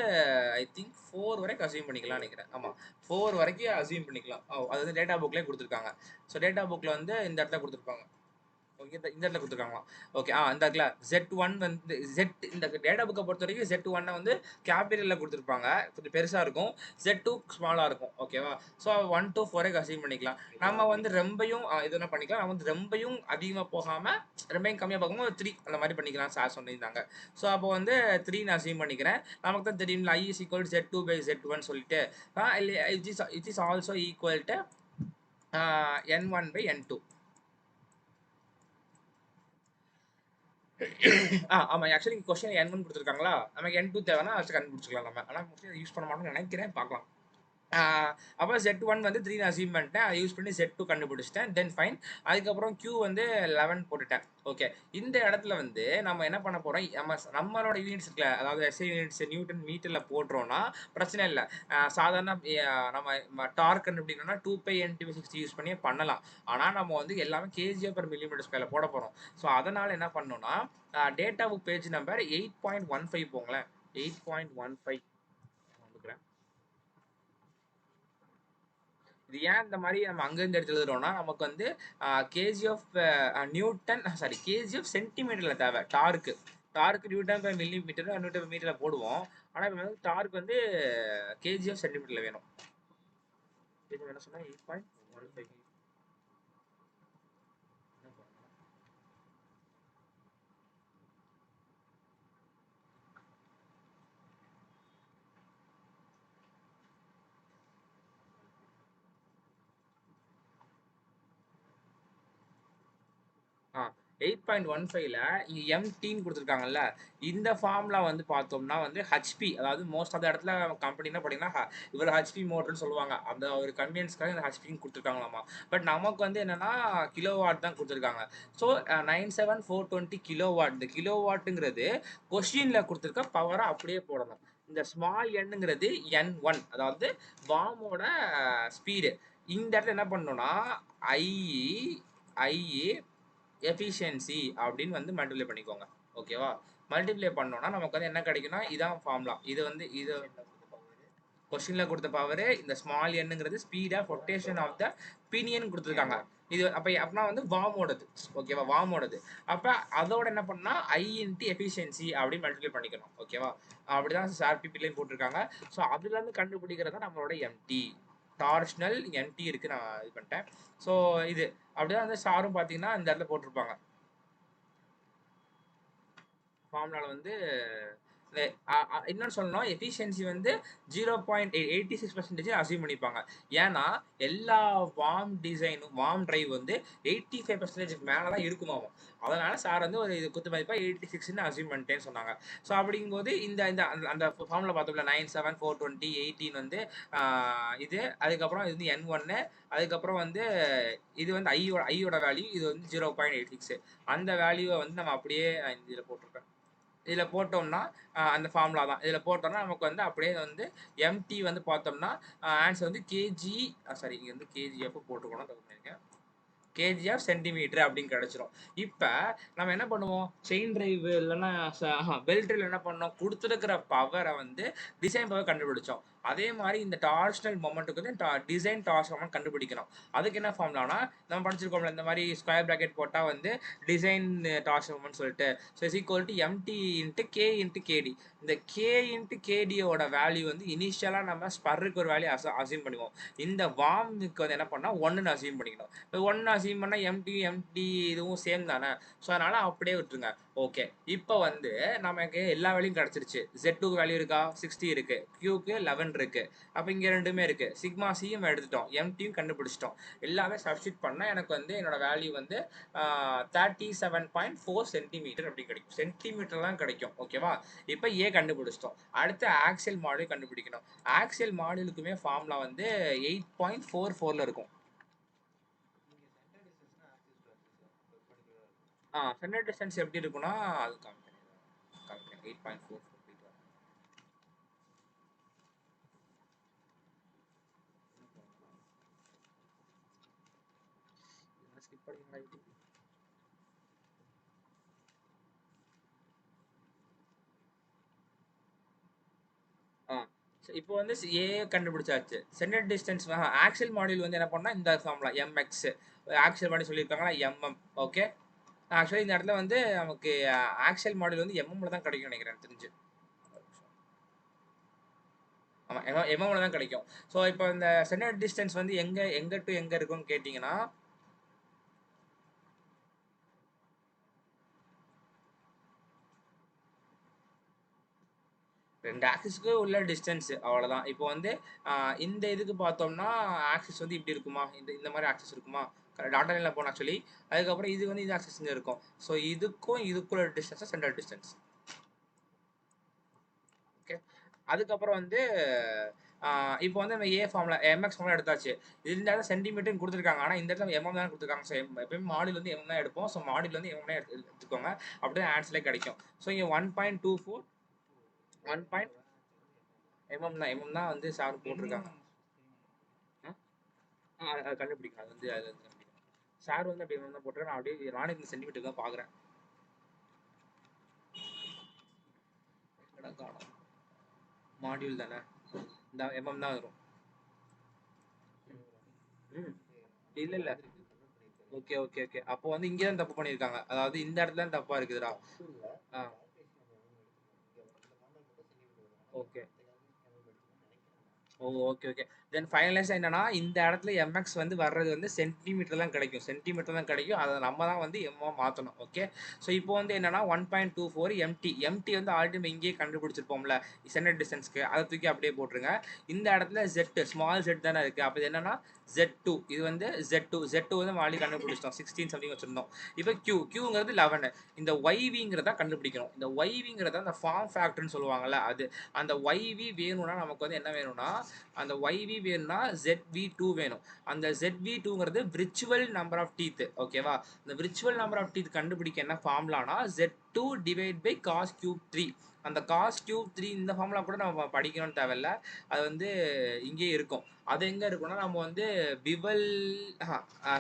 ஐ திங்க் 4 வரைக்கும் அஸ்யூம் பண்ணிக்கலாம்னு நினைக்கிறேன். ஆமா. 4 வரைக்கும் அஸ்யூம் பண்ணிக்கலாம். அது வந்து டேட்டா புக்லயே குடுத்துருக்காங்க. ஸோ டேட்டா புக்ல வந்து இந்த இடத்துல குடுத்துருப்பாங்க. இந்த இடத்துல கொடுத்துருக்காங்களா? ஓகே. இந்த இடத்துல Z1 வந்து இந்த டேட்டா புக்கை பொறுத்த வரைக்கும் Z1 வந்து கேபிட்டல்ல கொடுத்துருப்பாங்க. கொஞ்சம் பெருசா இருக்கும். Z2 ஸ்மாலா இருக்கும். ஓகேவா? ஸோ 1 to 4 அசைன் பண்ணிக்கலாம். நம்ம வந்து ரொம்பயும் இது என்ன பண்ணிக்கலாம், நம்ம வந்து ரொம்பயும் அதிகமா போகாம ரொம்பயும் கம்மியா போகாம 3 அந்த மாதிரி பண்ணிக்கலாம் சார் சொல்லியிருந்தாங்க. ஸோ அப்போ வந்து 3 நான் அசைன் பண்ணிக்கிறேன். நமக்கு தான் தெரியும்ல I is equal to Z2/Z1 சொல்லிட்டு it is also equal to N1/N2. ஆமா. Actually question N1 குடுத்துருக்காங்களா? நமக்கு N2 தேவைன்னா ஃபர்ஸ்ட் கண்டுபிடிச்சுக்கலாம் நம்ம. ஆனா மோஸ்ட்லி அத யூஸ் பண்ண மாட்டோம்னு நெனைக்கிறேன். பார்க்கலாம். அப்ப Z1 வந்து 3 நான் அஸ்யூம் பண்ணிட்டேன். அத யூஸ் பண்ணி Z2 கண்டுபிடிச்சுட்டேன். தென் ஃபைன். அதுக்கப்புறம் Q வந்து 11 போட்டுட்டேன். ஓகே. இந்த இடத்துல வந்து நம்ம என்ன பண்ண போறோம், நம்மளோட யூனிட்ஸ் இருக்குல்ல, அதாவது SI யூனிட்ஸ் நியூட்டன் மீட்டர்ல போடுறோம்னா பிரச்சனை இல்ல. சாதாரண நம்ம டார்க் கண்டுபிடிக்கணும்னா 2π N/60 யூஸ் பண்ணியே பண்ணலாம். ஆனா நம்ம வந்து எல்லாமே kg/mm2ல போட போறோம். ஸோ அதனால என்ன பண்ணணும்னா, டேட்டா புக் பேஜ் நம்பர் 8.15 போங்களேன். 8.15 குடுக்குறேன். இது ஏன் இந்த மாதிரி நம்ம அங்கிருந்து எடுத்து எழுதுறோம்னா, நமக்கு வந்து KG of newton sorry KG of சென்டிமீட்டர்ல தேவை torque. Torque newton by millimeter newton by மீட்டர்ல போடுவோம். ஆனா இப்போ வந்து டார்க் வந்து கேஜி ஆஃப் சென்டிமீட்டர்ல வேணும். இது என்ன சொன்னா 8.15. ஆ 8.15ல இங்க எம்டின்னு கொடுத்துருக்காங்கல்ல, இந்த ஃபார்முலா வந்து பார்த்தோம்னா வந்து ஹெச்பி, அதாவது மோஸ்ட் ஆஃப் த இடத்துல கம்பெனினா பார்த்தீங்கன்னா இவ்வளோ ஹெச்பி மோட்டர்னு சொல்லுவாங்க. அந்த ஒரு கன்வீனியன்ஸ்க்காக இந்த ஹெச்பின்னு கொடுத்துருக்காங்களாமா. பட் நமக்கு வந்து என்னன்னா கிலோ வாட் தான் கொடுத்துருக்காங்க. So 97420 kilo watt. இந்த கிலோ வாட்டுங்கிறது கொஸ்டின்ல கொடுத்துருக்க பவரை அப்படியே போடணும். இந்த ஸ்மால் எண்ணுங்கிறது N1, அதாவது வார்மோட ஸ்பீடு. இந்த இடத்துல என்ன பண்ணணும்னா ஐ ஐ எஃபிஷியன்சி அப்படின்னு வந்து மல்டிப்ளை பண்ணிக்கோங்க. ஓகேவா? மல்டிப்ளை பண்ணோம்னா நமக்கு வந்து என்ன கிடைக்கும்னா இதான் ஃபார்முலா. இது வந்து இது கொஸ்டின்ல கொடுத்த பவர், இந்த ஸ்மால் எண்ணுங்கிறது speed of rotation of the pinion கொடுத்துருக்காங்க. இது அப்படின்னா வந்து வார்மோடது. ஓகேவா? வார்மோடது. அப்ப அதோட என்ன பண்ணா ஐ இன்ட்டு எஃபிஷியன்சி அப்படின்னு மல்டிப்ளை பண்ணிக்கணும். ஓகேவா? அப்படிதான் ஆர்பிபிலையும் போட்டிருக்காங்க. ஸோ அதுல இருந்து கண்டுபிடிக்கிறது நம்மளோட எம்டி டார்ஷனல் எம்டி இருக்கு. நான் இது பண்ணிட்டேன். ஸோ இது அப்படிதான் வந்து ஸ்டாரும் பார்த்தீங்கன்னா இந்த இடத்துல போட்டிருப்பாங்க. ஃபார்முலால வந்து இன்னொன்னு சொல்லணும், எஃபிஷியன்சி வந்து 0.86% அசீவ் பண்ணிப்பாங்க. ஏன்னா எல்லா வார்ம் டிசைனும் வார்ம் டிரைவ் வந்து 85% மேலே தான் இருக்குமாவும். அதனால சார் வந்து ஒரு இது குத்து மதிப்பா 86ன்னு அசீவ் பண்ணிட்டேன்னு சொன்னாங்க. ஸோ அப்படிங்கும்போது இந்த இந்த அந்த ஃபார்முலா பார்த்தோம்ல 97420 18 வந்து இது, அதுக்கப்புறம் இது வந்து N1, அதுக்கப்புறம் வந்து இது வந்து ஐயோட வேல்யூ, இது வந்து 0.86. அந்த வேல்யூவை வந்து நம்ம அப்படியே இதில் போட்டிருக்கேன். இதில் போட்டோம்னா அந்த ஃபார்முலா தான். இதில் போட்டோம்னா நமக்கு வந்து அப்படியே வந்து எம்டி வந்து பார்த்தோம்னா ஆன்சர் வந்து கேஜி சாரி இங்கே வந்து கேஜிஎஃப் போட்டுக்கணும். கேஜிஆர் சென்டிமீட்டர் அப்படின்னு கிடைச்சிரும். இப்போ நம்ம என்ன பண்ணுவோம், செயின் டிரைவ் இல்லைன்னா பெல்ட் டிரைவ் என்ன பண்ணோம், கொடுத்துருக்கிற பவரை வந்து டிசைன் பவர் கண்டுபிடிச்சோம். அதே மாதிரி இந்த டார்ஷனல் மொமெண்ட்டுக்கு வந்து டிசைன் டார்ஷனல் மொமெண்ட் கண்டுபிடிக்கணும். அதுக்கு என்ன ஃபார்முலானா நம்ம படிச்சிருக்கோம்ல, இந்த மாதிரி ஸ்கொயர் பிராக்கெட் போட்டால் வந்து டிசைன் டார்ஷனல் மொமெண்ட் சொல்லிட்டு so is equal to MT into K into KD. இந்த கே இன்ட்டு கேடியோட வேல்யூ வந்து இனிஷியலாக நம்ம ஸ்பர்ருக்கு ஒரு வேல்யூ அசீம் பண்ணுவோம். இந்த வார்முக்கு வந்து என்ன பண்ணால் 1ன்னு அசீம் பண்ணிக்கணும். இப்போ 1 அசீம் பண்ணால் எம்டி இதுவும் சேம் தானே. ஸோ அதனால் அப்படியே விட்டுருங்க. ஓகே. இப்போ வந்து நமக்கு எல்லா வேல்யூயும் கிடச்சிருச்சு. Z2க்கு வேல்யூ இருக்கா? 60 இருக்குது. Qக்கு 11 இருக்குது. அப்போ இங்கே ரெண்டுமே இருக்குது. சிக்மா சியும் எடுத்துட்டோம், எம்டியும் கண்டுபிடிச்சிட்டோம். எல்லாமே சப்ஸ்டிட் பண்ணால் எனக்கு வந்து என்னோட வேல்யூ வந்து 37.4 சென்டிமீட்டர் அப்படி கிடைக்கும். சென்டிமீட்டர்லாம் கிடைக்கும். ஓகேவா? இப்போ ஏ கண்டுபிடிச்சிட்டோம். அடுத்து ஆக்சியல் மாடியூல் கண்டுபிடிக்கணும். ஆக்சியல் மாடியூலுக்குமே ஃபார்முலா வந்து 8.44ல் இருக்கும். நீங்க சென்டர் டிஸ்டன்ஸ்னா ஆக்சிஸ் டு ஆக்சிஸ் ஒர்க் பண்ணிக்கலாம். சென்டர் டிஸ்டன்ஸ் எப்படி இருக்குன்னா அது காமிக்கிறேன். 8.44 ஸ்கிப் பண்ணிங்களா இது? இப்போ வந்து ஏ கண்டுபிடிச்சாச்சு. சென்டர் டிஸ்டன்ஸ் ஆக்சியல் மாடியூல் வந்து என்ன பண்ணா இந்த ஃபார்முலா mx. ஆக்சியல் மாடியூல் சொல்லியிருக்காங்களா mm. ஓகே. ஆக்சுவலி இந்த இடத்துல வந்து நமக்கு ஆக்சியல் மாடியூல் வந்து mmல தான் கிடைக்கும் நினைக்கிறேன் எனக்கு தெரிஞ்சு. ஆமா mmல தான் கிடைக்கும். ஸோ இப்போ இந்த சென்டர் டிஸ்டன்ஸ் வந்து எங்க டு எங்க இருக்கும்னு கேட்டிங்கன்னா ரெண்டு ஆக்சிஸ்க்கு உள்ள டிஸ்டன்ஸ் அவ்வளோதான். இப்போ வந்து இந்த இதுக்கு பார்த்தோம்னா ஆக்சிஸ் வந்து இப்படி இருக்குமா, இந்த மாதிரி ஆக்சிஸ் இருக்குமா, டாட்டா லைனில் போகணும் ஆக்சுவலி. அதுக்கப்புறம் இது வந்து இது ஆக்சிஸ் இங்கே இருக்கும். ஸோ இதுக்கும் இதுக்குள்ள டிஸ்டன்ஸ் சென்ட்ரல் டிஸ்டன்ஸ். ஓகே. அதுக்கப்புறம் வந்து இப்போ வந்து நம்ம ஏ ஃபார்முலா எம்எக்ஸ் ஃபார்முலா எடுத்தாச்சு. இந்த இடத்துல சென்டிமீட்டர் கொடுத்துருக்காங்க, ஆனால் இந்த இடத்துல எம்எம் தான் கொடுத்துருக்காங்க. ஸோ எப்பயுமே மாடியில் வந்து எம் தான் எடுப்போம். ஸோ மாடியில் வந்து எம் தான் எடுத்துக்கோங்க, அப்படியே ஆன்சர்லேயே கிடைக்கும். ஸோ இங்கே 1.24 1. எம்எம் தான் வந்து சார் போட்டிருக்காங்க. அது கண்டுபிடிக்கும். அது வந்து அது கண்டுபிடிக்கும். சார் வந்து அப்படி தான் போட்டிருக்கேன். நான் அப்படியே நானே இந்த சென்டிமீட்டர் தான் பார்க்குறேன். காணும் மாடியூல் தானே, இந்த எம்எம் தான் வரும். இல்ல இல்ல. Okay okay okay. அப்போ வந்து இங்கே தான் தப்பு பண்ணியிருக்காங்க. அதாவது இந்த இடத்துல தான் தப்பா இருக்குதுடா. Okay okay okay. Then finalize என்னன்னா இந்த இடத்துல எம்எக்ஸ் வந்து வர்றது வந்து சென்டிமீட்டர் தான் கிடைக்கும். சென்டிமீட்டர் தான் கிடைக்கும். அதை நம்ம தான் வந்து எம்மா மாற்றணும். ஓகே. ஸோ இப்போ வந்து என்னன்னா 1.24 எம்டி வந்து ஆல்ரெடி இங்கேயே கண்டுபிடிச்சிருப்போம்ல சென்டர் டிஸ்டன்ஸ்க்கு, அதை தூக்கி அப்படியே போட்டுருங்க. இந்த இடத்துல ஜெட் ஸ்மால் ஜெட் தானே இருக்குது. அப்போ இது என்னன்னா Z2. இது வந்து Z2 வந்து மாலி கண்டுபிடிச்சிட்டோம். 16 சம்திங் வச்சுருந்தோம். இப்போ கியூங்கிறது 11. இந்த ஒய்விங்கிறத கண்டுபிடிக்கணும். இந்த ஒய்விங்கிறத அந்த ஃபார்ம் ஃபேக்டர்னு சொல்லுவாங்கல்ல அது. அந்த ஒய்வி வேணும்னா நமக்கு வந்து என்ன வேணும்னா அந்த YV வேணும்னா ZV2 வேணும். அந்த ZV2ங்கிறது விர்ச்சுவல் நம்பர் ஆஃப் டீத். ஓகேவா. இந்த விர்ச்சுவல் நம்பர் ஆஃப் டீத் கண்டுபிடிக்க என்ன ஃபார்முலானா Z2 divide by cos cube 3. அந்த cos cube 3 இந்த ஃபார்முலா கூட நம்ம படிக்கணும்னு தேவையில்ல, அது வந்து இங்கேயே இருக்கும். அது எங்கே இருக்குன்னா நம்ம வந்து பிவல்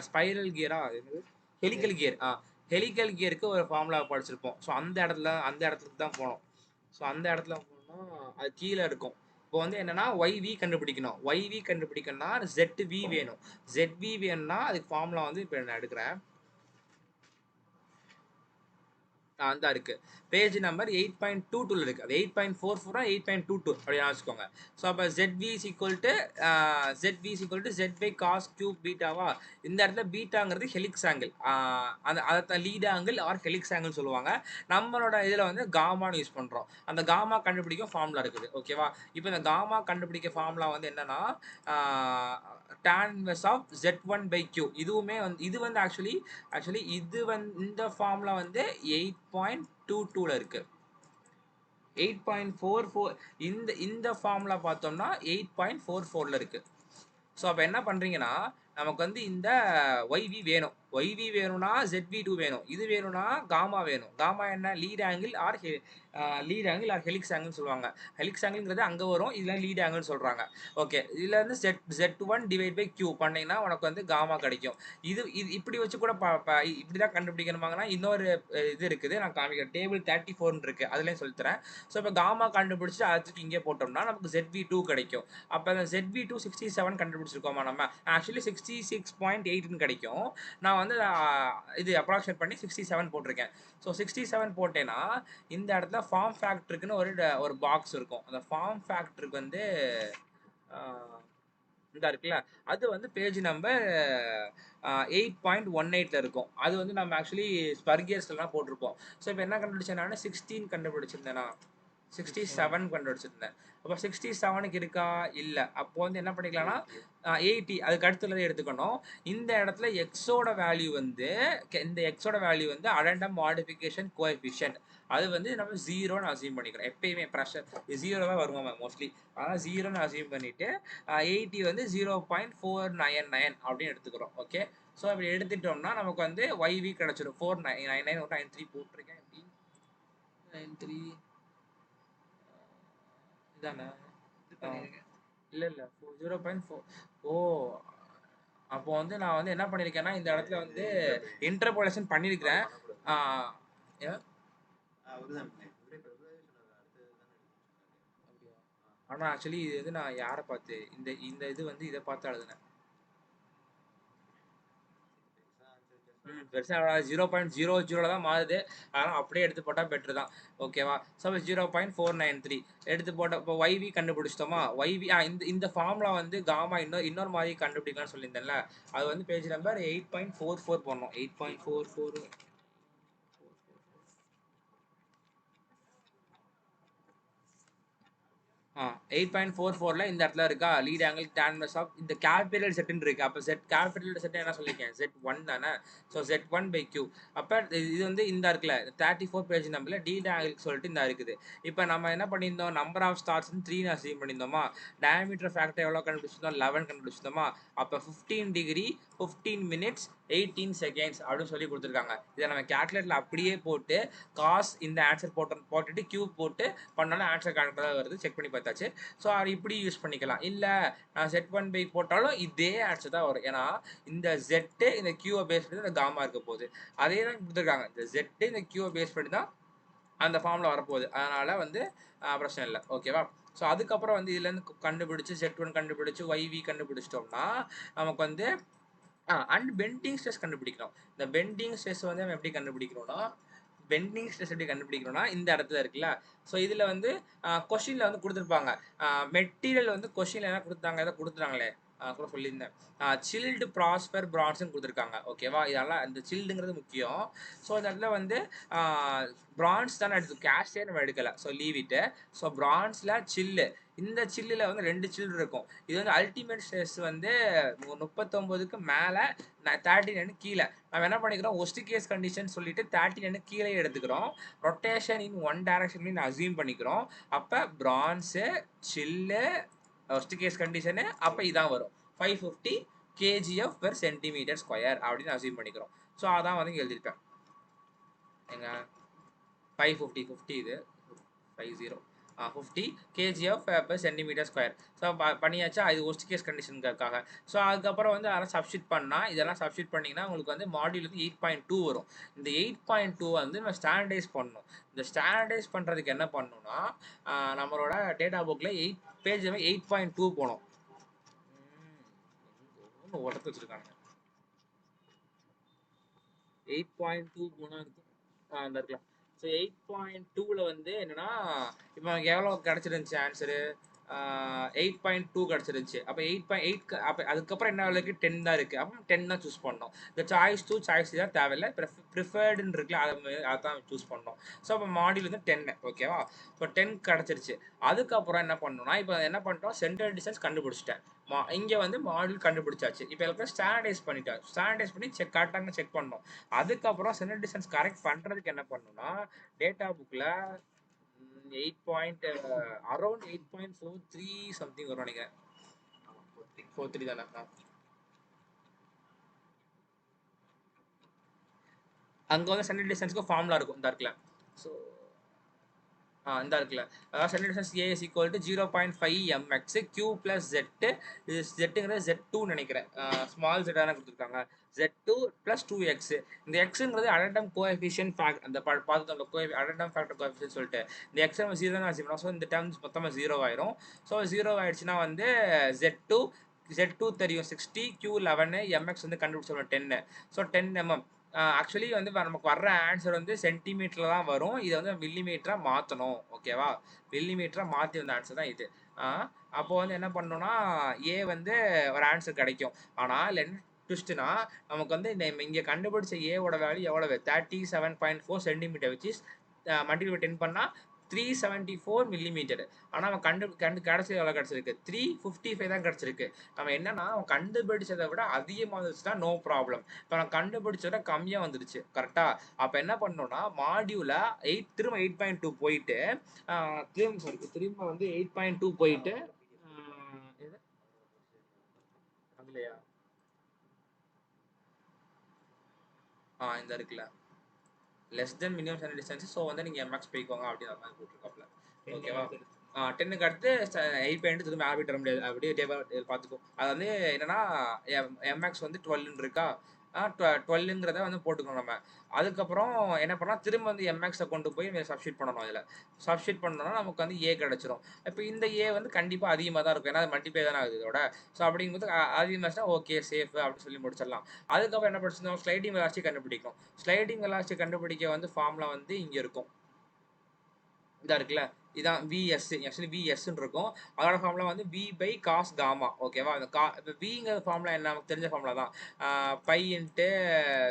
ஸ்பைரல் கியரா ஹெலிக்கல் கியர் ஹெலிக்கல் கியருக்கு ஒரு ஃபார்முலா படிச்சிருப்போம். ஸோ அந்த இடத்துக்கு தான் போனோம். ஸோ அந்த இடத்துல போனோம்னா அது கீழே இருக்கும். இப்போ வந்து என்னன்னா ஒய்வி கண்டுபிடிக்கணும். ஒய்வி கண்டுபிடிக்கணும்னா ZV வேணும். ZV வேணும்னா அதுக்கு ஃபார்முலா வந்து இப்போ நான் எடுக்கிறேன். அந்த இருக்கு பேஜ் நம்பர் 8.22 இருக்கு. அது 8.44 8.22 அப்படி வச்சுக்கோங்க. ஸோ அப்போ ZV is equal to Z by cos cube பீட்டாவா. இந்த இடத்துல பீட்டாங்கிறது ஹெலிக்ஸ் ஆங்கிள், அதை lead angle or helix angle சொல்லுவாங்க. நம்மளோட இதில் வந்து காமான்னு யூஸ் பண்ணுறோம். அந்த காமா கண்டுபிடிக்க ஃபார்முலா இருக்குது. ஓகேவா. இப்போ இந்த காமா கண்டுபிடிக்க ஃபார்முலா வந்து என்னன்னா tan inverse of Z1 by Q. இதுவுமே வந்து இது வந்து ஆக்சுவலி இது வந்து இந்த ஃபார்முலா வந்து 8.22ல இருக்கு. 8.44 இந்த ஃபார்முலா பார்த்தோம்னா 8.44ல இருக்கு. ஸோ அப்போ என்ன பண்ணுறீங்கன்னா நமக்கு வந்து இந்த ஒய்வி வேணும். ஒய்வி வேணும்னா ZV2 வேணும். இது வேணும்னா காமா வேணும். காமா என்ன lead angle or helix angle சொல்லுவாங்க. ஹெலிக்ஸ் ஆங்கிள்ங்கிறது அங்கே வரும், இதில் லீட் ஆங்கிள் சொல்கிறாங்க. ஓகே. இதில் வந்து Z1 டிவைட் பை Q பண்ணிங்கன்னா உனக்கு வந்து காமா கிடைக்கும். இது இப்படி வச்சு கூட இப்படி தான் கண்டுபிடிக்கணுமாங்கன்னா இன்னொரு இது இருக்குது, நான் காமிக்கிறேன். டேபிள் 34 இருக்குது, அதுலேயும் சொல்லித்தரேன். ஸோ இப்போ காமா கண்டுபிடிச்சி அதுக்கு இங்கே போட்டோம்னா நமக்கு ZV2 கிடைக்கும். அப்போ அந்த ZV2 67 கண்டுபிடிச்சிருக்கோமா நம்ம. ஆக்சுவலி 66.8ன்னு கிடைக்கும். நான் வந்து இது அப்ராக்சிமேட் பண்ணி 67 போட்டிருக்கேன். ஸோ 67 போட்டேன்னா இந்த இடத்துல ஃபார்ம் ஃபேக்டருக்குன்னு ஒரு பாக்ஸ் இருக்கும். அந்த ஃபார்ம் ஃபேக்டருக்கு வந்து இந்த இருக்குல்ல அது வந்து பேஜ் நம்பர் 8.18ல இருக்கும். அது வந்து நம்ம ஆக்சுவலி ஸ்பர்கியர்ஸ்லாம் போட்டிருப்போம். ஸோ இப்போ என்ன கண்டுபிடிச்சேன் நான் 16 கண்டுபிடிச்சிருந்தேன்னா 67 கண்டுபிடிச்சிருந்தேன். அப்போ 67க்கு இருக்கா இல்லை. அப்போ வந்து என்ன பண்ணிக்கலாம்னா 80 அதுக்கு அடுத்துள்ளதை எடுத்துக்கணும். இந்த இடத்துல எக்ஸோட வேல்யூ வந்து அடண்டம் மாடிஃபிகேஷன் கோஎஃபிஷியன்ட் அது வந்து நம்ம 0ன்னு அசியூம் பண்ணிக்கிறோம். எப்பயுமே ப்ரெஷர் 0 தான் வருவாங்க மோஸ்ட்லி. ஆனால் 0ன்னு அசியூம் பண்ணிட்டு 80 வந்து 0.499 அப்படின்னு எடுத்துக்கிறோம். ஓகே. ஸோ அப்படி எடுத்துட்டோம்னா நமக்கு வந்து YV கிடைச்சிடும். 499 93 போட்டிருக்கேன். எப்படி 93 இதானே? இது ஆ. பண்ணியிருக்கேன். இல்ல, இல்ல. 0.4. ஓ! அப்போ வந்து நான் வந்து என்ன பண்ணியிருக்கேன்னா, இந்த இடத்துல வந்து இன்டர்போலேஷன் பண்ணியிருக்கிறேன். ஆ ஏ அவருதான் இவரே சொன்னாரு அடுத்தது தானே எடுக்கணும்னு சொன்னாரு. அப்படியா? ஆனா ஆக்சுவலி இது வந்து நான் யார பார்த்து இந்த இந்த இது வந்து இத பார்த்து எழுதுனேன். பெருசா ஆன்சர் பெருசா 0.00 தான் மாறுது. ஆனா அப்படியே எடுத்து போட்டா பெட்டர் தான். ஓகேவா? சப்போஸ் 0.493 எடுத்து போட்ட இப்போ YV கண்டுபிடிச்சிட்டோமா? YV இந்த இந்த ஃபார்முலா வந்து காமா இன்னொரு மாதிரி கண்டுபிடிக்கலாம்னு சொல்லியிருந்தேன்ல. அது வந்து பேஜ் நம்பர் 8.44 போடணும். 8.44 8.44ல இந்த இடத்துல இருக்கா lead angle tan inverse of இந்த கேபிட்டல் செட்னு இருக்கு. அப்ப செட் கேபிட்டல் செட் என்ன சொல்லிருக்கேன்? Z1 தானே. So Z1/Q. அப்ப இது வந்து இந்த இருக்குல்ல 34 பேஜ் நம்பர்ல டி ஆங்கிள் சொல்லிட்டு இந்த இருக்குது. இப்போ நம்ம என்ன பண்ணியிருந்தோம்? நம்பர் ஆஃப் ஸ்டார்ஸ் 3 அசீவ் பண்ணியிருந்தோமா? டயாமீட்டர் ஃபேக்டர் எவ்வளோ கண்டுபிடிச்சிருந்தோம்? 11 கண்டுபிடிச்சிருந்தோமா? அப்போ 15 டிகிரி 15 மினிட்ஸ் 18 செகண்ட்ஸ் அப்படின்னு சொல்லி கொடுத்துருக்காங்க. இதை நம்ம கேல்குலேட்டர்ல அப்படியே போட்டு காஸ் இந்த ஆன்சர் போட்டுட்டு கியூப் போட்டு பண்ணாலும் ஆன்சர் கரெக்டாக வருது. செக் பண்ணி பார்த்தாச்சு. ஸோ அது இப்படி யூஸ் பண்ணிக்கலாம். இல்லை நான் Z1/, போட்டாலும் இதே ஆன்சர் தான் வரும். ஏன்னா இந்த ஜெட்டு இந்த கியூவை பேஸ் பண்ணி இந்த காமா இருக்க போகுது. அதே தான் கொடுத்துருக்காங்க. இந்த ஜெட்டு இந்த கியூவை பேஸ் பண்ணி தான் அந்த ஃபார்மில் வரப்போகுது. அதனால வந்து பிரச்சனை இல்லை. ஓகேவா? ஸோ அதுக்கப்புறம் வந்து இதுலேருந்து கண்டுபிடிச்சு Z1 கண்டுபிடிச்சு YV கண்டுபிடிச்சிட்டோம்னா நமக்கு வந்து அண்ட் பெண்டிங் ஸ்ட்ரெஸ் கண்டுபிடிக்கணும். இந்த பெண்டிங் ஸ்ட்ரெஸ் வந்து நம்ம எப்படி கண்டுபிடிக்கணும்னா இந்த இடத்துல இருக்குல்ல. ஸோ இதில் வந்து கொஷினில் வந்து கொடுத்துருப்பாங்க. மெட்டீரியல் வந்து கொஷினில் என்ன கொடுத்தாங்க? எதை கொடுத்துட்டாங்களே கூட சொல்லியிருந்தேன். சில்டு ப்ராஸ்பர் பிரான்ஸ்னு கொடுத்துருக்காங்க. ஓகேவா? இதெல்லாம் இந்த சில்டுங்கிறது முக்கியம். ஸோ இந்த இடத்துல வந்து பிரான்ஸ் தானே எடுத்து கேஷே நம்ம எடுக்கலை. ஸோ லீவ் இட்டு. ஸோ பிரான்ஸில் சில்லு இந்த சில்லில் வந்து 2 சில் இருக்கும். இது வந்து அல்டிமேட் ஸ்ட்ரெஸ் வந்து 39க்கு மேலே 39 கீழே. நம்ம என்ன பண்ணிக்கிறோம்? ஒஸ்ட் கேஸ் கண்டிஷன் சொல்லிட்டு 39 கீழே எடுத்துக்கிறோம். Rotation in one direction assume பண்ணிக்கிறோம். அப்போ பிரான்ஸு சில்லு ஒஸ்ட் கேஸ் கண்டிஷனு அப்போ இதான் வரும் 550 kgf per சென்டிமீட்டர் ஸ்கொயர் அப்படின்னு அசியூம் பண்ணிக்கிறோம். ஸோ அதான் வந்து எழுதியிருப்பேன். எங்க 550 இது 50 50 kgf per centimeter square. So பண்ணியாச்சா? இது ஒஸ்ட் கேஸ் கண்டிஷனுக்காக. ஸோ அதுக்கப்புறம் வந்து அதெல்லாம் சப்ஸ்டிட் பண்ணால் இதெல்லாம் சப்ஸ்டிட் பண்ணிங்கன்னா உங்களுக்கு வந்து மாடியூல் வந்து 8.2 வரும். இந்த 8.2 வந்து நம்ம ஸ்டாண்டர்டைஸ் பண்ணணும். இந்த ஸ்டாண்டர்டைஸ் பண்ணுறதுக்கு என்ன பண்ணணும்னா நம்மளோட டேட்டா புக்கில் 8 பேஜ் 8.2 போனோம். ஒன்று உடத்து வச்சுருக்காங்க. 8.2 போனால் இருக்கும். அந்த இருக்கலாம். ஸோ 8.2ல வந்து என்னன்னா இப்போ எவ்வளோ கிடச்சிருந்துச்சு ஆன்சரு? 8.2 கிடச்சிருந்துச்சு. அப்போ 8.8 அப்போ அதுக்கப்புறம் என்ன இருக்கு? 10 தான் இருக்குது. அப்போ 10 தான் சூஸ் பண்ணோம். இந்த சாய்ஸ் 2 சாய்ஸ் தான் தேவையில்லை. ப்ரிஃபர்டுன்னு இருக்குல்ல அதான் சூஸ் பண்ணோம். ஸோ அப்போ மாடியூல் வந்து 10. ஓகேவா? ஸோ 10 கிடச்சிருச்சு. அதுக்கப்புறம் என்ன பண்ணணும்னா இப்போ என்ன பண்ணிட்டோம்? சென்ட்ரல் டிஸ்டன்ஸ் கண்டுபிடிச்சிட்டேன். இங்கே வந்து மாடியூல் கண்டுபிடிச்சாச்சு. இப்போ எல்லாத்தையும் ஸ்டாண்டர்டைஸ் பண்ணிட்டோம். ஸ்டாண்டர்டைஸ் பண்ணி கரெக்டாக செக் பண்ணோம். அதுக்கப்புறம் சென்ட்ரல் டிஸ்டன்ஸ் கரெக்ட் பண்ணுறதுக்கு என்ன பண்ணணும்னா டேட்டா புக்கில் 8 அரௌண்ட் 8.43 சம்திங் வரும் நினைக்கிறேன். 43 தானே? அங்கே வந்து சென்ட்ரல் டிஸ்டன்ஸ்க்கு ஃபார்முலா இருக்கும். இந்த இருக்குல்ல. ஸோ இந்த இருக்குல்ல. அதாவது central distance A is equal to 0.5 mx q plus z. இது zங்கிறது Z2 நினைக்கிறேன். ஸ்மால் z தானே கொடுத்துருக்காங்க. Z2 plus 2x. இந்த xங்கிறது அடண்டம் கோஎஃபிஷியன்ட் ஃபேக்ட் அந்த பார்த்து அடண்டம் ஃபேக்டர் கோஎஃபிஷியன்ட் சொல்லிட்டு இந்த x நம்ம 0 தான் வச்சுக்கணும். ஸோ இந்த டேர்ம்ஸ் மொத்தமாக 0 ஆயிரும். ஸோ 0 ஆயிடுச்சுன்னா வந்து Z2 தெரியும் 60, Q11, mx வந்து கண்டுபிடிச்சோம் 10. So 10 mm. ஆக்சுவலி வந்து நமக்கு வர்ற ஆன்சர் வந்து சென்டிமீட்டரில் தான் வரும். இதை வந்து மில்லிமீட்டராக மாற்றணும். ஓகேவா? மில்லிமீட்டராக மாற்றி வந்த ஆன்சர் தான் இது. அப்போ வந்து என்ன பண்ணணும்னா ஏ வந்து ஒரு ஆன்சர் கிடைக்கும். ஆனால் என்ன ட்விஸ்ட்னா நமக்கு வந்து இங்கே கண்டுபிடிச்ச ஏவோட வேல்யூ எவ்வளவு? 37.4 சென்டிமீட்டர் விச் இஸ் மல்டிபிள் 10 பண்ணால் 374 மில்லிமீட்டர். ஆனால் அவன் கடைசி எவ்வளோ கிடச்சிருக்கு? 355 தான் கிடச்சிருக்கு. நம்ம என்னன்னா அவன் கண்டுபிடிச்சதை விட அதிகமாக வந்துச்சுன்னா நோ ப்ராப்ளம். இப்போ நான் கண்டுபிடிச்சதை கம்மியாக வந்துடுச்சு. கரெக்டா? அப்போ என்ன பண்ணணும்னா மாடியூல திரும்ப 8.2 போயிட்டு திரும்ப வந்து 8.2 போயிட்டு அதுலையா இந்த இருக்குல்ல less than minimum standard distance. So வந்து நீங்கள் எம்எக்ஸ் போய்க்கோங்க அப்படின்னு அந்த மாதிரி போட்டிருக்காப்ல. ஓகேவா? 10க்கு அடுத்து 8 பாயிண்ட் திரும்ப ஆர்பிட் வர முடியாது. அப்படியே டேபிள் பார்த்துக்கும். அது வந்து என்னன்னா எம்எக்ஸ் வந்து 12 இருக்கா 12ங்கிறத வந்து போட்டுக்கணும் நம்ம. அதுக்கப்புறம் என்ன பண்ணலாம் திரும்ப வந்து எம்எக்ஸை கொண்டு போய் சப்ஸ்டியூட் பண்ணணும். இதில் சப்ஸ்டியூட் பண்ணோம்னா நமக்கு வந்து ஏ கிடச்சிரும். இப்போ இந்த ஏ வந்து கண்டிப்பாக அதிகமாக தான் இருக்கும். ஏன்னா அது மல்டிப்ளை தானே ஆகுது இதோட. ஸோ அப்படிங்கும்போது அதிகமாச்சுன்னா ஓகே சேஃப் அப்படின்னு சொல்லி முடிச்சிடலாம். அதுக்கப்புறம் என்ன படிச்சிருந்தோம் ஸ்லைடிங் வெலாசிட்டி கண்டுபிடிக்கணும். ஸ்லைடிங் வெலாசிட்டி கண்டுபிடிக்க வந்து ஃபார்முலா வந்து இங்கே இருக்கும். இதா இருக்குல்ல இதான் விஎஸ் ஆக்சுவலி விஎஸ்ன்னு இருக்கும். அதோட ஃபார்முலா வந்து வி பை காஸ் காமா ஓகேவா. அந்த இப்போ விங்கிற ஃபார்முலா என்ன நமக்கு தெரிஞ்ச ஃபார்முலா தான். Pi into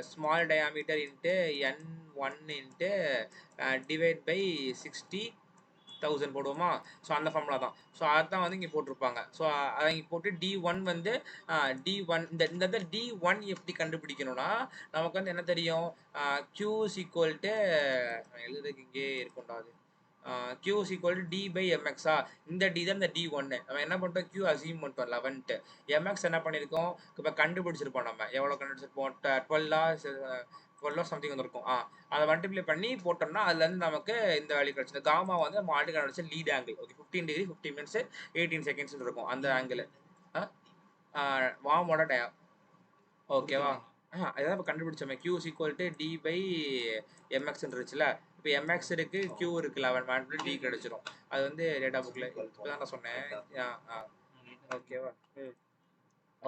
small diameter into N1 into divide by 60,000 போடுவோமா. ஸோ அந்த ஃபார்முலா தான். ஸோ அதுதான் வந்து இங்கே போட்டிருப்பாங்க. ஸோ அதை இங்கே போட்டு D1 வந்து D1 இந்த D1 எப்படி கண்டுபிடிக்கணும்னா நமக்கு வந்து என்ன தெரியும் Q is equal to எழுதுறதுக்கு இங்கே இருக்கும்டா அது Q is equal to D by MX இந்த D தான் இந்த D1 நம்ம என்ன பண்ணிட்டோம் Q அசியூம் பண்ணிட்டோம் 11 MX என்ன பண்ணியிருக்கோம் இப்போ கண்டுபிடிச்சிருப்போம். நம்ம எவ்வளோ கண்டுபிடிச்சிருப்போம் 12 சம்திங் வந்துருக்கும். அதை மல்டிப்ளை பண்ணி போட்டோம்னா அதுலேருந்து நமக்கு இந்த வேல்யூ கிடச்சிது. காமா வந்து நம்ம ஆல்ரெடி கண்டுபிடிச்ச lead uncle okay 15 degree 15 minutes 18 seconds இருக்கும் அந்த ஆங்கிள் வாமோட டயா ஓகேவா. அதான் இப்போ கண்டுபிடிச்சோமே Q is equal to D by MX இருந்துச்சுல. இப்போ MX இருக்கு Q இருக்கு 11 D கிடைச்சிரும். அது வந்து டேட்டா புக்கில் இப்போ தான் நான் சொன்னேன். ஓகேவா.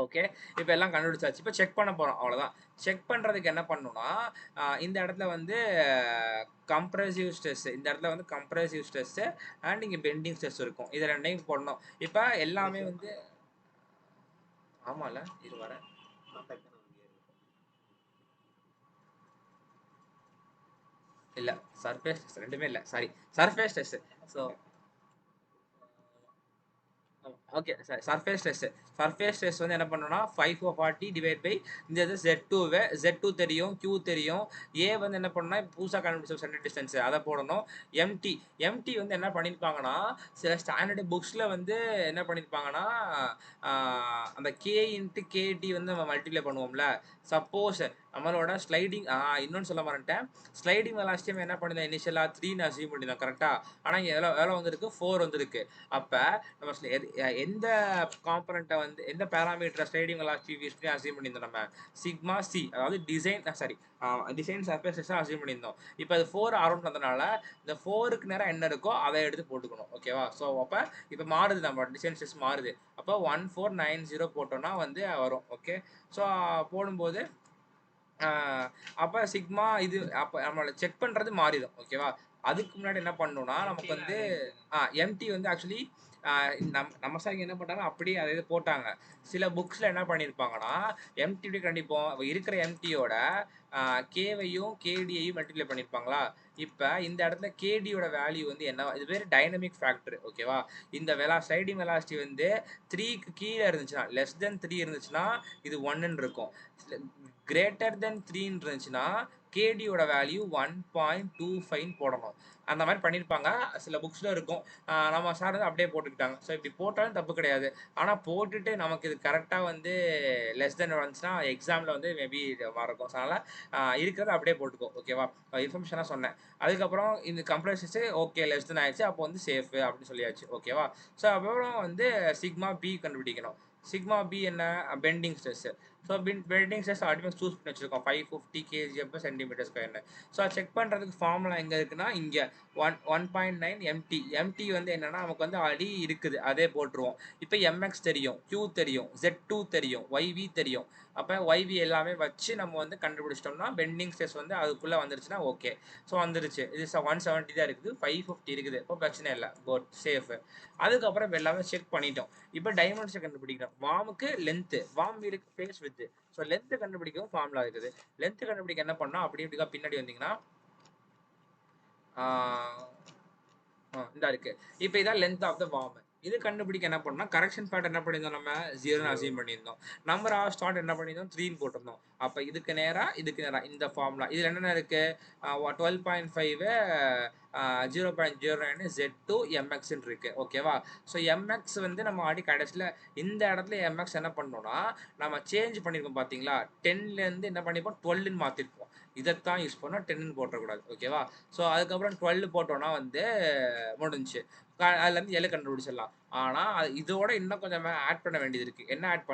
ஓகே இப்போ எல்லாம் கண்டுபிடிச்சாச்சு. இப்போ செக் பண்ண போகிறோம் அவ்வளோதான். செக் பண்ணுறதுக்கு என்ன பண்ணணும்னா இந்த இடத்துல வந்து கம்ப்ரெசிவ் ஸ்ட்ரெஸ் இந்த இடத்துல வந்து கம்ப்ரெசிவ் ஸ்ட்ரெஸ்ஸு அண்ட் இங்கே பெண்டிங் ஸ்ட்ரெஸ் இருக்கும். இதை ரெண்டையும் போடணும். இப்போ எல்லாமே வந்து ஆமாம்ல இது வரேன் இல்லை சர்ஃபேஸ் டெஸ்ட் ரெண்டுமே இல்லை sorry surface test. So okay sir surface test வந்து என்ன பண்ணணும்னா 540 டிவைட் பை இந்த இது Z2 தெரியும் Q தெரியும் ஏ வந்து என்ன பண்ணணும்னா இப்போ புதுசாக கண்டுபிடிச்ச சென்டர் டிஸ்டன்ஸ் அதை போடணும். எம்டி வந்து என்ன பண்ணியிருப்பாங்கன்னா சில ஸ்டாண்டர்டு புக்ஸில் வந்து என்ன பண்ணியிருப்பாங்கன்னா அந்த கே இன்ட்டு கேடி வந்து நம்ம மல்டிப்ளை பண்ணுவோம்ல. சப்போஸ் நம்மளோட ஸ்லைடிங் இன்னொன்று சொல்ல மாட்டேன் ஸ்லைடிங் வெலாசிட்டி என்ன பண்ணியிருந்தோம் இனிஷியலாக 3ன்னு அசீவ் பண்ணியிருந்தோம் கரெக்டாக. ஆனால் இங்கே எவ்வளோ வந்திருக்கு 4 வந்திருக்கு. அப்போ நம்ம எந்த காம்பனண்ட்டை வந்து எந்த பேராமீட்டரை ஸ்லைடிங் வெலாசிட்டி யூஸ் பண்ணி அசீவ் பண்ணியிருந்தோம் நம்ம சிக்மா சி அதாவது டிசைன் சர்ஃபேஸ் அசீவ் பண்ணியிருந்தோம். இப்போ அது 4 அரௌண்ட் வந்தனால இந்த 4க்கு நேரம் என்ன இருக்கோ அதை எடுத்து போட்டுக்கணும் ஓகேவா. ஸோ அப்போ இப்போ மாறுது நம்ம டிசைன் ஸ்ட்ரெஸ் மாறுது. அப்போ 1490 போட்டோம்னா வந்து வரும் ஓகே. ஸோ போடும்போது அப்போ சிக்மா இது அப்போ நம்மளோட செக் பண்ணுறது மாறிடும் ஓகேவா. அதுக்கு முன்னாடி என்ன பண்ணணும்னா நமக்கு வந்து எம்டி வந்து ஆக்சுவலி நம்ம சார் என்ன பண்ணாங்க அப்படியே அதை இது போட்டாங்க. சில புக்ஸில் என்ன பண்ணியிருப்பாங்கன்னா எம்டி கண்டிப்பாக இருக்கிற எம்டியோட கேவையும் கேடியையும் மல்டிப்ளை பண்ணியிருப்பாங்களா. இப்போ இந்த இடத்துல கேடியோட வேல்யூ வந்து என்ன இது பேர் டைனமிக் ஃபேக்டர் ஓகேவா. இந்த ஸ்லைடிங் வெலாசிட்டி வந்து 3க்கு கீழே இருந்துச்சுன்னா லெஸ் தென் 3 இருந்துச்சுன்னா இது 1ன்னு இருக்கும். கிரேட்டர் தென் 3 இருந்துச்சுன்னா கேடியோட வேல்யூ 1.25 போடணும். அந்த மாதிரி பண்ணியிருப்பாங்க சில புக்ஸில் இருக்கும். நம்ம சார் வந்து அப்படியே போட்டுக்கிட்டாங்க. ஸோ இப்படி போட்டாலும் தப்பு கிடையாது. ஆனால் போட்டுட்டு நமக்கு இது கரெக்டாக வந்து லெஸ் தென் வந்துச்சுன்னா எக்ஸாமில் வந்து மேபி மறக்கும். ஸோ அதனால் இருக்கிறத அப்படியே போட்டுக்கோ ஓகேவா. இன்ஃபர்மேஷனாக சொன்னேன். அதுக்கப்புறம் இந்த கம்ப்ரஸர்ஸு ஓகே லெஸ் தென் ஆயிடுச்சு. அப்போ வந்து சேஃபு அப்படின்னு சொல்லியாச்சு ஓகேவா. ஸோ அப்புறம் வந்து சிக்மா பி கண்டுபிடிக்கணும். சிக்மா பி என்ன bending stress. So bending stress already choose பண்ணி வச்சுருக்கோம் 550 kg சென்டிமீட்டர் ஸ்கொயர்னு. ஸோ செக் பண்ணுறதுக்கு ஃபார்முலா எங்கே இருக்குன்னா இங்கே 1.9 எம்டி வந்து என்னன்னா நமக்கு வந்து ஆல்ரெடி இருக்குது அதே போட்டுருவோம். இப்போ எம்எக்ஸ் தெரியும் Q தெரியும் Z2 தெரியும் YV தெரியும். அப்போ YV எல்லாமே வச்சு நம்ம வந்து கண்டுபிடிச்சிட்டோம்னா பெண்டிங் ஸ்ட்ரெஸ் வந்து அதுக்குள்ளே வந்துருச்சுன்னா ஓகே. ஸோ வந்துருச்சு இது 170 தான் இருக்குது 550 இருக்குது. இப்போ பிரச்சனை இல்லை குட் சேஃபு. அதுக்கப்புறம் இப்போ எல்லாமே செக் பண்ணிட்டோம். இப்போ டைமென்ஷன் கண்டுபிடிக்கணும். வாமுக்கு length warm வீலுக்கு face with. So length கண்டுபிடிக்கவும் ஃபார்முலா இருக்குது. லென்த்து கண்டுபிடிக்க என்ன பண்ணோம் அப்படி இப்படிக்கா பின்னாடி வந்தீங்கன்னா இந்த இருக்கு. இப்போ இதான் லென்த் ஆஃப் த வார்ம். இது கண்டுபிடிக்க என்ன பண்ணோம் கரெக்ஷன் ஃபேக்டர் என்ன பண்ணியிருந்தோம் நம்ம 0ன்னு அசீவ் பண்ணியிருந்தோம். நம்பர் ஆஃப் ஸ்டார்ட் என்ன பண்ணியிருந்தோம் 3ன்னு போட்டிருந்தோம். அப்போ இதுக்கு நேராக இந்த ஃபார்முலா இதில் என்னென்ன இருக்கு 12.5 0.09 Z2 MXன்னு இருக்கு ஓகேவா. ஸோ MX வந்து நம்ம கடைசியில் இந்த இடத்துல MX என்ன பண்ணோம்னா நம்ம சேஞ்ச் பண்ணியிருக்கோம் பார்த்தீங்களா 10லேருந்து என்ன பண்ணியிருப்போம் 12ன்னு மாற்றிருப்போம். இதைத்தான் யூஸ் பண்ணோம், 10ன்னு போட்டக்கூடாது. ஓகேவா? ஸோ அதுக்கப்புறம் 12 போட்டோம்னா வந்து முடிஞ்சுச்சு. அதுலேருந்து எல் கண்டுபிடிச்சிடலாம். ஆனால் இதோட இன்னும் கொஞ்சம் ஆட் பண்ண வேண்டியது இருக்குது. என்ன ஆட்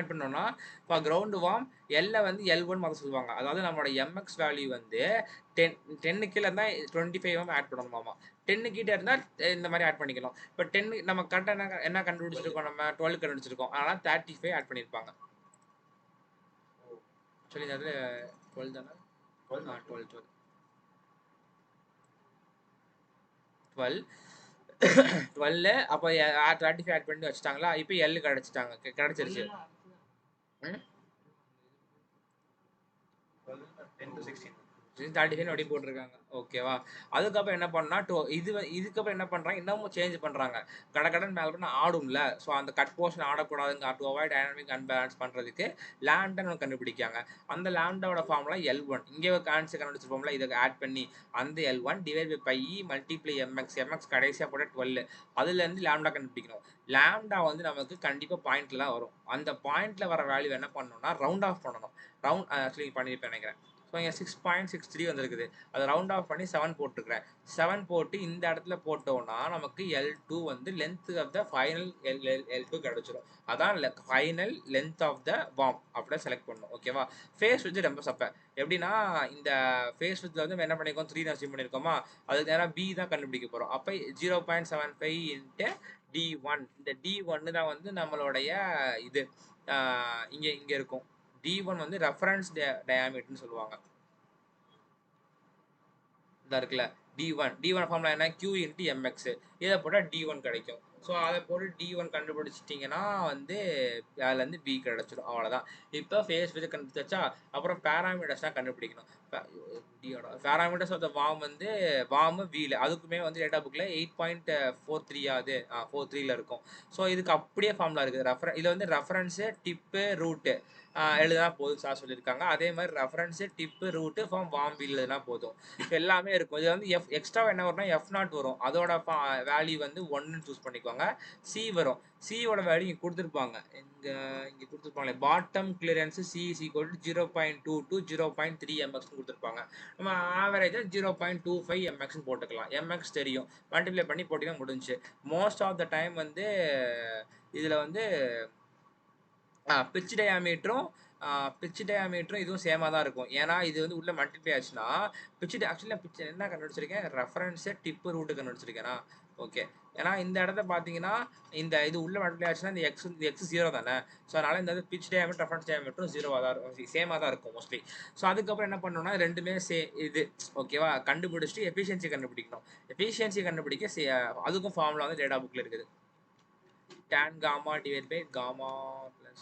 பண்ணோம்னா இப்போ கிரவுண்டு வார்ம் எல்ல வந்து L1 மாற்ற சொல்லுவாங்க. அதாவது நம்மளோட எம்எக்ஸ் வேல்யூ வந்து 10 கீழே இருந்தால் 25 ஆட் பண்ணணுமாமா. 10 கிட்ட இருந்தால் இந்த மாதிரி ஆட் பண்ணிக்கலாம். இப்போ 10 நம்ம கரெக்டாக என்ன கண்டுபிடிச்சிருக்கோம், நம்ம 12 கண்டுபிடிச்சிருக்கோம். ஆனால் 35 ஆட் பண்ணியிருப்பாங்க. சொல்லி அதில் 12 தானே? 12 அப்போ 35 ஆட் பண்ணி வச்சுட்டாங்களா? இப்போ எல் கிடைச்சிருச்சு. 35 அப்படி போட்டிருக்காங்க. ஓகேவா? அதுக்கப்புறம் என்ன பண்ணா இதுக்கப்புறம் என்ன பண்றாங்க, இன்னமும் சேஞ்ச் பண்றாங்க. கடன் மேல பண்ண ஆடும்ல. ஸோ அந்த கட் போர்ஷன் ஆடக்கூடாதுங்க, டு அவாய்ட் டைனாமிக் அன்பேலன்ஸ் பண்றதுக்கு லேம்டான்னு ஒன்று கண்டுபிடிக்காங்க. அந்த லேம்டாவோட ஃபார்முலா L1. இங்கே ஒரு ஆன்சர் கண்டுபிடிச்சிருப்போம்ல, இதை ஆட் பண்ணி அந்த L1 divide by pi multiply M X கடைசியாக போட்ட 12. அதுலேருந்து லேம்டா கண்டுபிடிக்கணும். லேம்டா வந்து நமக்கு கண்டிப்பாக பாயிண்ட்ல தான் வரும். அந்த பாயிண்ட்ல வர வேல்யூ என்ன பண்ணணும்னா ரவுண்ட் ஆஃப் பண்ணணும். ஆக்சுவலி பண்ணியிருப்பேன் நினைக்கிறேன். ஸோ இங்கே 6.63 வந்திருக்குது. அதை ரவுண்ட் ஆஃப் பண்ணி 7 போட்டுருக்கிறேன். 7 போட்டு இந்த இடத்துல போட்டோம்னா நமக்கு L2 வந்து length of the final L2 கிடைச்சிரும். அதான் final length of the worm அப்படியே செலக்ட் பண்ணணும். ஓகேவா? ஃபேஸ் வித் ரொம்ப சப்பை. எப்படின்னா இந்த ஃபேஸ் வித்தில் வந்து என்ன பண்ணியிருக்கோம், 3 அசீவ் பண்ணியிருக்கோமா, அதுக்கு நேரம் பி தான் கண்டுபிடிக்க போகிறோம். அப்போ 0.75 இன்ட்டு D1. இந்த D1 தான் வந்து நம்மளுடைய இது இங்கே இருக்கும். D1 வந்து ரெஃபரன்ஸ் டயாமீட்டர்னு சொல்லுவாங்க. இதாக இருக்குல்ல, D1 ஃபார்முலா என்ன, Q இன்ட்டு எம்எக்ஸ். இதை போட்டால் D1 கிடைக்கும். ஸோ அதை போட்டு D1 கண்டுபிடிச்சிட்டிங்கன்னா வந்து அதுலேருந்து பி கிடச்சிடும். அவ்வளோதான். இப்போ ஃபேஸ் வித் கண்டுபிடிச்சா அப்புறம் பேராமீட்டர்ஸ் தான் கண்டுபிடிக்கணும். பேராமீட்டர்ஸ் ஆஃப் த வார்ம் வந்து வார்ம் வீல் அதுக்குமே வந்து டேட்டா புக்கில் 8.43 ஆகுது. 43ல் இருக்கும். ஸோ இதுக்கு அப்படியே ஃபார்முலா இருக்குது. இதில் வந்து ரெஃபரன்ஸு டிப்பு ரூட்டு எழுதுனா போதும் சார் சொல்லியிருக்காங்க. அதே மாதிரி reference tip root form worm wheel எழுதுனா போதும். எல்லாமே இருக்கும். இது வந்து எக்ஸ்ட்ரா என்ன வரும்னா F0 வரும். அதோட வேல்யூ வந்து 1ன்னு சூஸ் பண்ணிக்கோங்க. சி வரும். சியோட வேல்யூ இங்கே கொடுத்துருப்பாங்க. இங்கே கொடுத்துருப்பாங்களே bottom clearance C is equal to 0.2 to 0.3 MX கொடுத்துருப்பாங்க. நம்ம ஆவரேஜாக 0.25 எம்எக்ஸ்ன்னு போட்டுக்கலாம். எம்எக்ஸ் தெரியும், மல்டிப்ளை பண்ணி போட்டிங்கன்னா முடிஞ்சு. மோஸ்ட் ஆஃப் த டைம் வந்து இதில் வந்து பிட்ச் டயாமீட்டரும் இதுவும் சேமாக தான் இருக்கும். ஏன்னா இது வந்து உள்ள மல்டிப்ளை ஆச்சுன்னா ஆக்சுவலி பிட்ச் என்ன கண்டுபிடிச்சிருக்கேன், ரெஃபரன்ஸு டிப்பு ரூட்டு கண்டுபிடிச்சிருக்கேனா. ஓகே. ஏன்னா இந்த இடத்த பார்த்தீங்கன்னா இந்த இது உள்ள மல்டிப்ளை ஆச்சுன்னா இந்த எக்ஸ் 0 தானே. ஸோ அதனால் இந்த பிட்ச் டயாமீட்டர் ரெஃபரன்ஸ் டயாமீட்டரும் 0வாக தான் இருக்கும், சேமாக தான் இருக்கும் மோஸ்ட்லி. ஸோ அதுக்கப்புறம் என்ன பண்ணணும்னா ரெண்டுமே இது ஓகேவா, கண்டுபிடிச்சிட்டு எஃபிஷியன்சி கண்டுபிடிக்கணும். எஃபிஷியன்சி கண்டுபிடிக்க அதுக்கும் ஃபார்முலா வந்து டேட்டா புக்கில் இருக்குது. tan gamma divided by gamma plus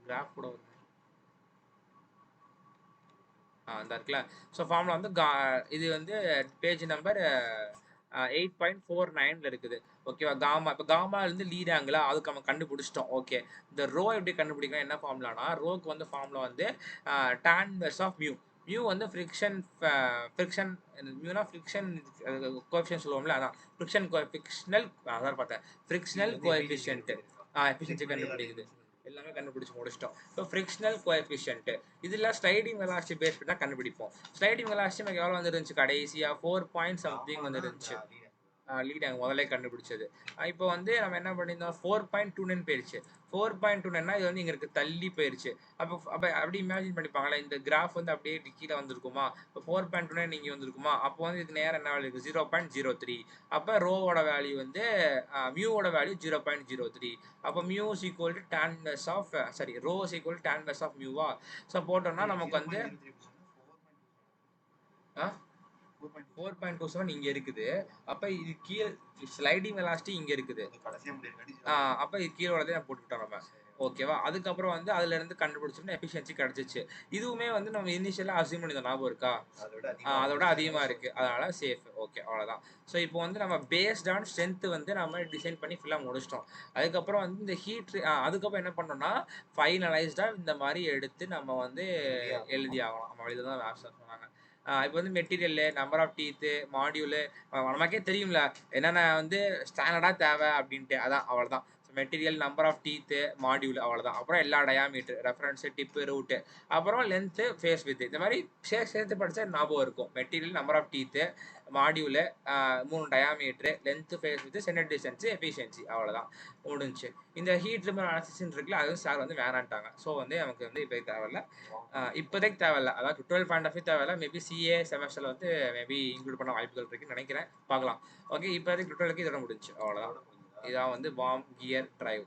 graph கூட வருது. இந்த இருக்குல்ல. ஸோ ஃபார்முலா வந்து இது வந்து பேஜ் நம்பர் 8.49 இருக்குது. ஓகேவா? காமா இப்போ காமாலேருந்து லீட் ஆங்கிளா அதுக்கு நம்ம கண்டுபிடிச்சிட்டோம். ஓகே. இந்த ரோ எப்படி கண்டுபிடிக்கணும், என்ன ஃபார்முலானா ரோக்கு வந்து ஃபார்முலா வந்து tan inverse of mu. Mu வந்து ஃப்ரிக்ஷன் மியூனா ஃப்ரிக்ஷன் கோஎஃபிஷியன்ட் சொல்லுவோம்ல, அதான் ஃப்ரிக்ஷனல் கோஎஃபிஷியன்ட். எஃபிஷியன்சி கண்டுபிடிக்குது. எல்லாமே கண்டுபிடிச்சு முடிச்சிட்டோம். ஸோ ஃப்ரிக்ஷனல் கோஎஃபிஷியன்ட் இதில் ஸ்லைடிங் வெலாசிட்டி பேஸ் பண்ணி தான் கண்டுபிடிப்போம். ஸ்லைடிங் வெலாசிட்டி நமக்கு எவ்வளோ வந்துருந்துச்சு, கடைசியாக 4.something வந்துருந்துச்சு. லீட் அங்கே முதலே கண்டுபிடிச்சது. இப்போ வந்து நம்ம என்ன பண்ணியிருந்தோம், 4.29 போயிடுச்சு. 4.29னா இது வந்து இங்கே தள்ளி போயிடுச்சு. அப்போ அப்படி இமேஜின் பண்ணிப்பாங்களா, இந்த கிராஃப் வந்து அப்படியே கீழே வந்திருக்குமா, இப்போ 4.29 இங்கே வந்திருக்குமா, அப்போ வந்து இதுக்கு நேரம் என்ன வேல்யூ இருக்குது, 0.03. அப்போ ரோவோட வேல்யூ வந்து மியூவோட வேல்யூ 0.03. அப்போ mu is equal to tan inverse of rho is equal to tan inverse of மியூவா. ஸோ போட்டோம்னா நமக்கு வந்து 4.27 இங்கே இருக்குது. அப்போ இது கீழே ஸ்லைடிங் வெலாசிட்டி இங்கே இருக்குது. அப்போ இது கீழே உள்ளதே நான் போட்டுக்கிட்டோம் நம்ம. ஓகேவா? அதுக்கப்புறம் வந்து அதுலேருந்து கண்டுபிடிச்சோம்னா எஃபிஷியன்சி கிடச்சிச்சு. இதுவுமே வந்து நம்ம இனிஷியலாக அசியூம் பண்ணி ஞாபகம் இருக்கா, அதோட அதிகமாக இருக்குது, அதனால் சேஃப். ஓகே, அவ்வளோதான். ஸோ இப்போ வந்து நம்ம பேஸ்ட் ஆன் ஸ்ட்ரென்த்து வந்து நம்ம டிசைன் பண்ணி ஃபுல்லாக முடிச்சிட்டோம். அதுக்கப்புறம் வந்து இந்த ஹீட் அதுக்கப்புறம் என்ன பண்ணோம்னா ஃபைனலைஸ்டாக இந்த மாதிரி எடுத்து நம்ம வந்து எழுதி ஆகலாம். நம்ம எழுதி தான் வேஸ்ட் சொன்னாங்க. இப்போ வந்து material, number of teeth, module நமக்கே தெரியும்ல என்னென்ன வந்து ஸ்டாண்டர்டாக தேவை அப்படின்ட்டு. அதான் அவ்வளோதான். Material, number of teeth, module அவ்வளோதான். அப்புறம் எல்லா டயாமீட்டர், ரெஃபரன்ஸு, டிப்பு, ரூட்டு, அப்புறம் லென்த்து, ஃபேஸ் வித்து. இந்த மாதிரி சேர்த்து படிச்சா ஞாபகம் இருக்கும். Material, number of teeth, module, 3 diameter, length, face width, center distance, efficiency அவ்வளோதான் முடிஞ்சுச்சு. இந்த ஹீட் ரிமூவல் அனாலிசிஸ்ன்னு இருக்குல்ல, அதுவும் சார் வந்து வேணான்ட்டாங்க. ஸோ வந்து நமக்கு வந்து இப்போதைக்கு தேவையில்ல. இப்போதைக்கு தேவையில்ல. அதாவது டுட்டோரியல் பாயிண்ட் ஆஃப் வியூ தேவையில்ல. மேபி சிஏ செமஸ்டரில் வந்து மேபி இன்க்ளூட் பண்ண வாய்ப்புகள் இருக்குன்னு நினைக்கிறேன். பார்க்கலாம். ஓகே, இப்போதைக்கு டுட்டோரியலுக்கு இதோட முடிஞ்சுச்சு. அவ்வளோதான். இதான் வந்து வார்ம் கியர் டிரைவ்.